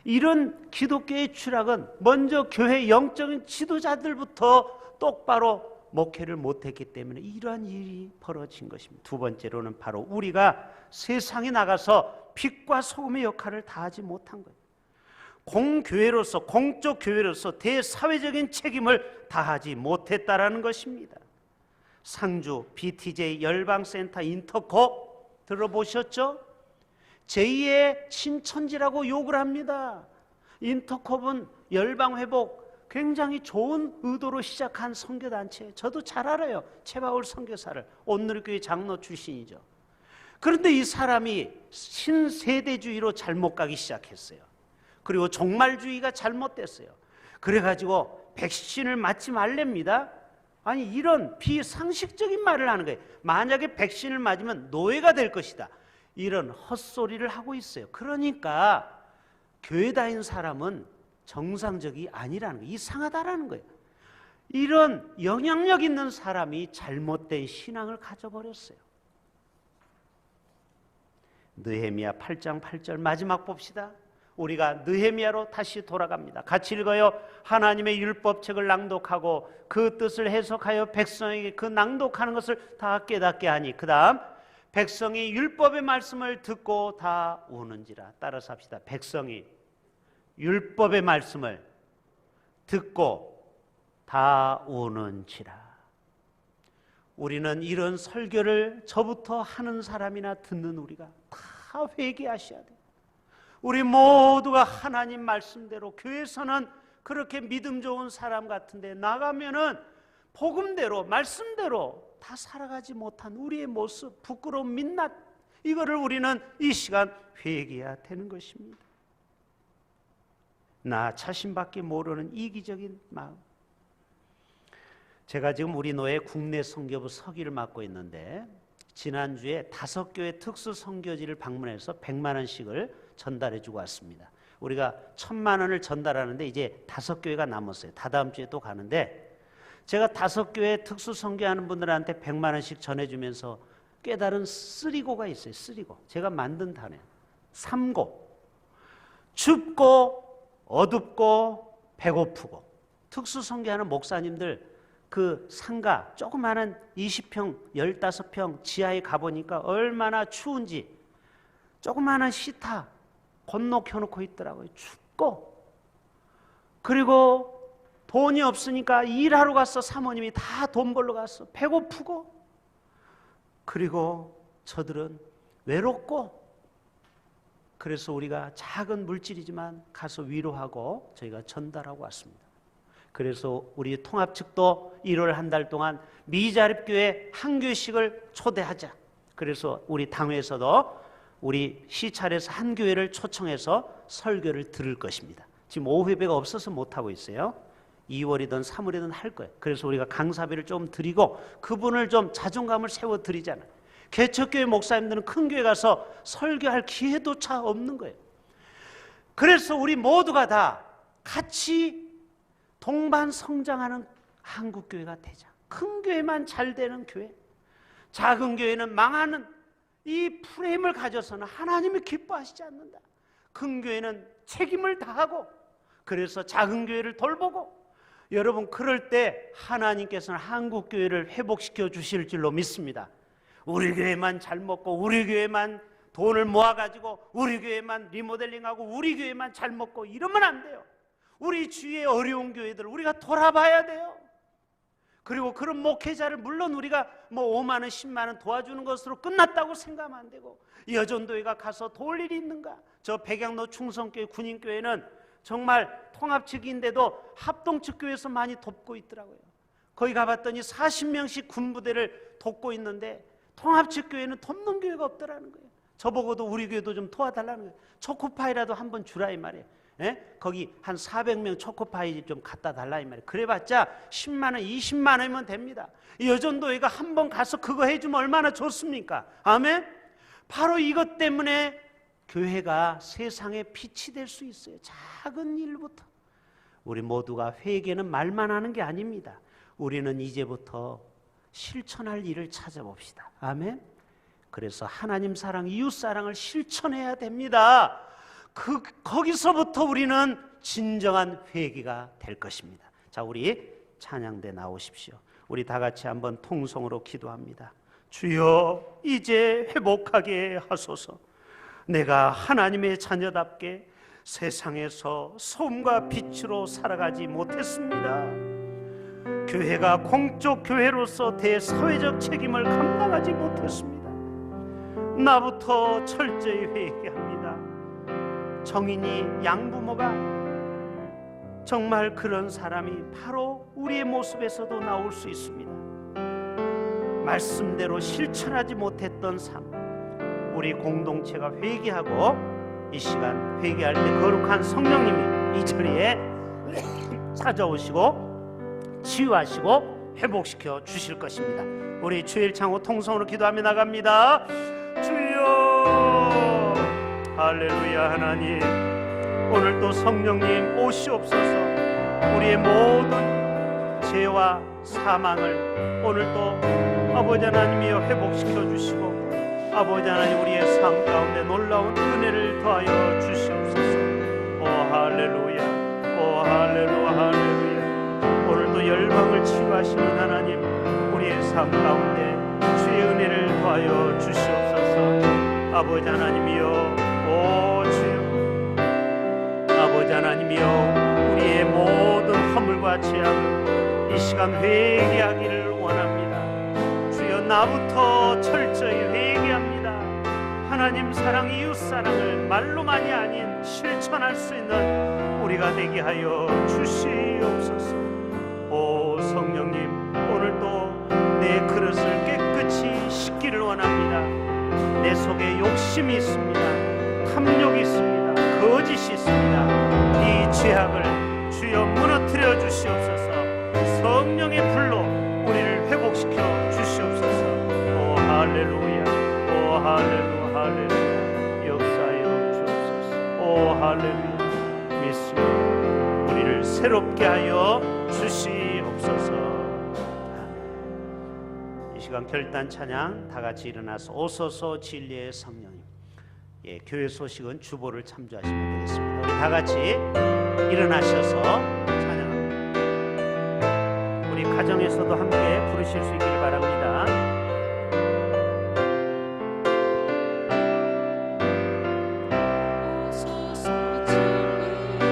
이런 기독교의 추락은 먼저 교회 영적인 지도자들부터 똑바로 목회를 못했기 때문에 이러한 일이 벌어진 것입니다. 두 번째로는 바로 우리가 세상에 나가서 빛과 소금의 역할을 다하지 못한 거예요. 공교회로서, 공적 교회로서 대사회적인 책임을 다하지 못했다라는 것입니다. 상주 BTJ 열방센터 인터콥 들어보셨죠? 제2의 신천지라고 욕을 합니다. 인터콥은 열방회복 굉장히 좋은 의도로 시작한 선교단체. 저도 잘 알아요. 최바울 선교사를. 온누리교회 장로 출신이죠. 그런데 이 사람이 신세대주의로 잘못 가기 시작했어요. 그리고 종말주의가 잘못됐어요. 그래가지고 백신을 맞지 말랍니다. 아니 이런 비상식적인 말을 하는 거예요. 만약에 백신을 맞으면 노예가 될 것이다. 이런 헛소리를 하고 있어요. 그러니까 교회 다니는 사람은 정상적이 아니라는 거예요. 이상하다라는 거예요. 이런 영향력 있는 사람이 잘못된 신앙을 가져버렸어요. 느헤미야 8장 8절 마지막 봅시다. 우리가 느헤미야로 다시 돌아갑니다. 같이 읽어요. 하나님의 율법책을 낭독하고 그 뜻을 해석하여 백성에게 그 낭독하는 것을 다 깨닫게 하니 그 다음 백성이 율법의 말씀을 듣고 다 우는지라. 따라서 합시다. 백성이 율법의 말씀을 듣고 다 우는지라. 우리는 이런 설교를 저부터 하는 사람이나 듣는 우리가 다 회개하셔야 돼요. 우리 모두가 하나님 말씀대로 교회에서는 그렇게 믿음 좋은 사람 같은데 나가면은 복음대로 말씀대로 다 살아가지 못한 우리의 모습, 부끄러움, 민낯, 이거를 우리는 이 시간 회개해야 되는 것입니다. 나 자신밖에 모르는 이기적인 마음. 제가 지금 우리 노예 국내 선교부 서기를 맡고 있는데 지난주에 5교회 특수 선교지를 방문해서 100만 원씩을 전달해 주고 왔습니다. 우리가 1000만 원을 전달하는데 이제 5교회가 남았어요. 다다음 주에 또 가는데 제가 5교회 특수 선교하는 분들한테 100만 원씩 전해주면서 깨달은 3고가 있어요. 3고. 제가 만든 단어예요. 3고. 춥고 어둡고 배고프고. 특수 선교하는 목사님들 그 상가 조그마한 20평, 15평 지하에 가보니까 얼마나 추운지 조그마한 시타 건너 켜놓고 있더라고요. 그리고 돈이 없으니까 일하러 갔어. 사모님이 다 돈 벌러 갔어. 배고프고, 그리고 저들은 외롭고, 그래서 우리가 작은 물질이지만 가서 위로하고 저희가 전달하고 왔습니다. 그래서 우리 통합 측도 1월 한 달 동안 미자립교회 한 교회씩을 초대하자. 그래서 우리 당회에서도 우리 시찰에서 한 교회를 초청해서 설교를 들을 것입니다. 지금 오후예배가 없어서 못하고 있어요. 2월이든 3월이든 할 거예요. 그래서 우리가 강사비를 좀 드리고 그분을 좀 자존감을 세워 드리잖아요. 개척교회 목사님들은 큰 교회 가서 설교할 기회조차 없는 거예요. 그래서 우리 모두가 다 같이 동반 성장하는 한국교회가 되자. 큰 교회만 잘 되는 교회, 작은 교회는 망하는 이 프레임을 가져서는 하나님이 기뻐하시지 않는다. 큰 교회는 책임을 다하고, 그래서 작은 교회를 돌보고, 여러분 그럴 때 하나님께서는 한국교회를 회복시켜 주실 줄로 믿습니다. 우리 교회만 잘 먹고, 우리 교회만 돈을 모아가지고, 우리 교회만 리모델링하고, 우리 교회만 잘 먹고 이러면 안 돼요. 우리 주위의 어려운 교회들 우리가 돌아봐야 돼요. 그리고 그런 목회자를 물론 우리가 뭐 5만 원, 10만 원 도와주는 것으로 끝났다고 생각하면 안 되고, 여전도회가 가서 도울 일이 있는가? 저 백양로 충성교회 군인교회는 정말 통합측인데도 합동측 교회에서 많이 돕고 있더라고요. 거기 가봤더니 40명씩 군부대를 돕고 있는데 통합측 교회는 돕는 교회가 없더라는 거예요. 저보고도 우리 교회도 좀 도와달라는 거예요. 초코파이라도 한번 주라 이 말이에요. 예? 거기 한 400명 초코파이 좀 갖다 달라 이 말이에요. 그래봤자 10만 원, 20만 원이면 됩니다. 여전도회가 한번 가서 그거 해주면 얼마나 좋습니까? 아멘? 바로 이것 때문에 교회가 세상에 빛이 될 수 있어요. 작은 일부터. 우리 모두가 회개는 말만 하는 게 아닙니다. 우리는 이제부터 실천할 일을 찾아봅시다. 아멘? 그래서 하나님 사랑, 이웃 사랑을 실천해야 됩니다. 거기서부터 우리는 진정한 회개가 될 것입니다. 자, 우리 찬양대 나오십시오. 우리 다 같이 한번 통성으로 기도합니다. 주여, 이제 회복하게 하소서. 내가 하나님의 자녀답게 세상에서 소음과 빛으로 살아가지 못했습니다. 교회가 공적 교회로서 대사회적 책임을 감당하지 못했습니다. 나부터 철저히 회개합니다. 정인이 양부모가 정말 그런 사람이 바로 우리의 모습에서도 나올 수 있습니다. 말씀대로 실천하지 못했던 삶, 우리 공동체가 회개하고 이 시간 회개할 때 거룩한 성령님이 이 자리에 찾아오시고 치유하시고 회복시켜 주실 것입니다. 우리 주일 창호 통성으로 기도하며 나갑니다. 주여, 할렐루야. 하나님, 오늘도 성령님 오시옵소서. 우리의 모든 죄와 사망을 오늘도 아버지 하나님이여 회복시켜 주시고, 아버지 하나님 우리의 삶 가운데 놀라운 은혜를 더하여 주시옵소서. 오 할렐루야, 오 할렐루야, 할렐루야. 오늘도 열방을 치유하시는 하나님, 우리의 삶 가운데 주의 은혜를 더하여 주시옵소서. 아버지 하나님이여, 오 주여, 아버지 하나님이여, 우리의 모든 허물과 죄악을 이 시간 회개하기를 원합니다. 주여, 나부터 철저히 회개합니다. 하나님 사랑, 이웃 사랑을 말로만이 아닌 실천할 수 있는 우리가 되게 하여 주시옵소서. 오 성령님, 오늘도 내 그릇을 깨끗이 씻기를 원합니다. 내 속에 욕심이 있습니다. 탐욕이 있습니다. 거짓이 있습니다. 이 죄악을 주여 무너뜨려 주시옵소서. 성령의 불로 우리를 회복시켜 주시옵소서. 오 할렐루야, 오 할렐루야, 할렐루야. 역사여 주옵소서. 오 할렐루야. 믿습니다. 우리를 새롭게 하여 주시옵소서. 아멘. 이 시간 결단 찬양 다 같이 일어나서 오소서 진리의 성령님. 예, 교회 소식은 주보를 참조하시면 되겠습니다. 우리 다 같이 일어나셔서 찬양합니다. 우리 가정에서도 함께 부르실 수 있기를 바랍니다. 오소서 진리의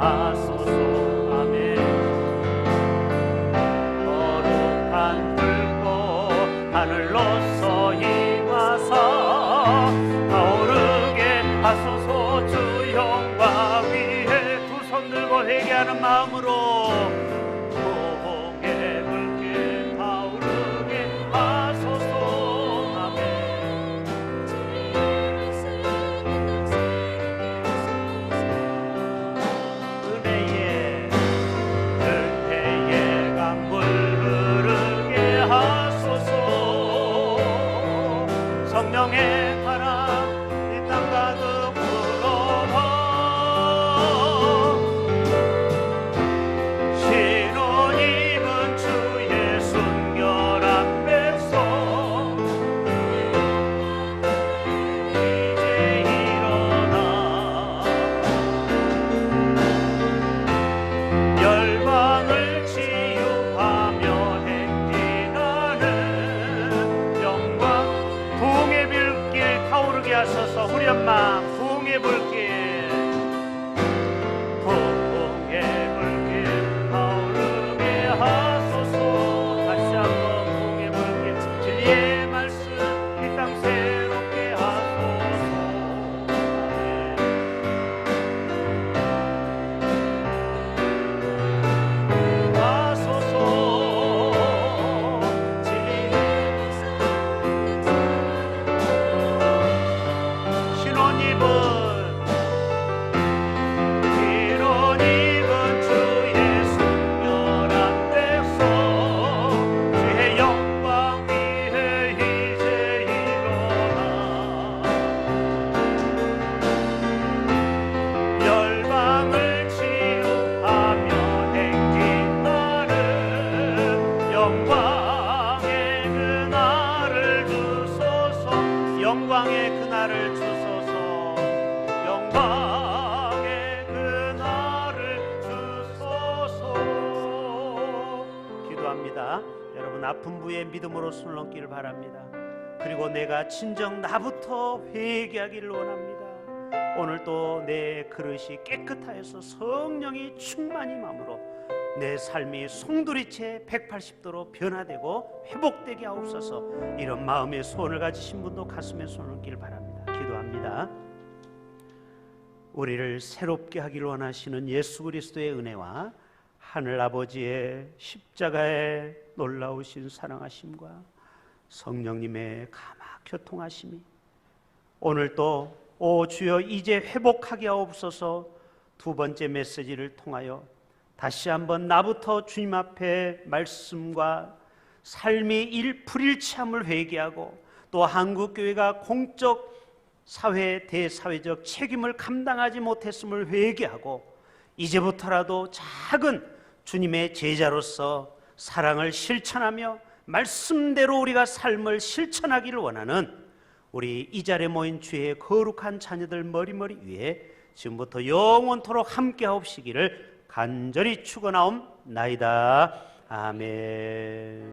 하소서. 아멘. 거룩한 불꽃 하늘로서 임하사 타오르게 하소서. 주 영광 위에 두 손 들고 회개하는 마음으로 복의 불길 타오르게 하소서. 아멘. 은혜의 은혜의 강물 흐르게 하소서. 성령의 바람 이 땅 가득 불어와 신혼 입은 주의 순결한 백성 이제 일어나 열방을 치유하며 행진하는 영광 부흥의 불길 타오르게 하소서. 후련만 부흥의 불길 부흥의 불길 타오르게 하소서. 다시 한번 부흥의 불길 진리의 말씀 이 땅 새롭게 하소서. 아멘. 하소서. 진리의 신혼 입은 주의 순결한 백성 주의 영광 위에 이제 일어나 열방을 치유하며 행진하는 영광의 그날을 주소서. 영광의 그날을 주소서. 영광의 그날을 주소서. 기도합니다. 여러분 아픈 부에 믿음으로 손을 얹기를 바랍니다. 그리고 내가 진정 나부터 회개하기를 원합니다. 오늘 또 내 그릇이 깨끗하여서 성령이 충만히 임함으로 내 삶이 송두리째 180도로 변화되고 회복되게 하옵소서. 이런 마음의 소원을 가지신 분도 가슴에 손을 얹기를 바랍니다. 기도합니다. 우리를 새롭게 하기를 원하시는 예수 그리스도의 은혜와 하늘 아버지의 십자가의 놀라우신 사랑하심과 성령님의 감화 교통하심이 오늘 또 오 주여 이제 회복하게 하옵소서. 두 번째 메시지를 통하여 다시 한번 나부터 주님 앞에 말씀과 삶이 불일치함을 회개하고 또 한국교회가 공적 사회 대사회적 책임을 감당하지 못했음을 회개하고 이제부터라도 작은 주님의 제자로서 사랑을 실천하며 말씀대로 우리가 삶을 실천하기를 원하는 우리 이 자리에 모인 주의 거룩한 자녀들 머리머리 위에 지금부터 영원토록 함께하옵시기를 간절히 축원하옵나이다. 아멘.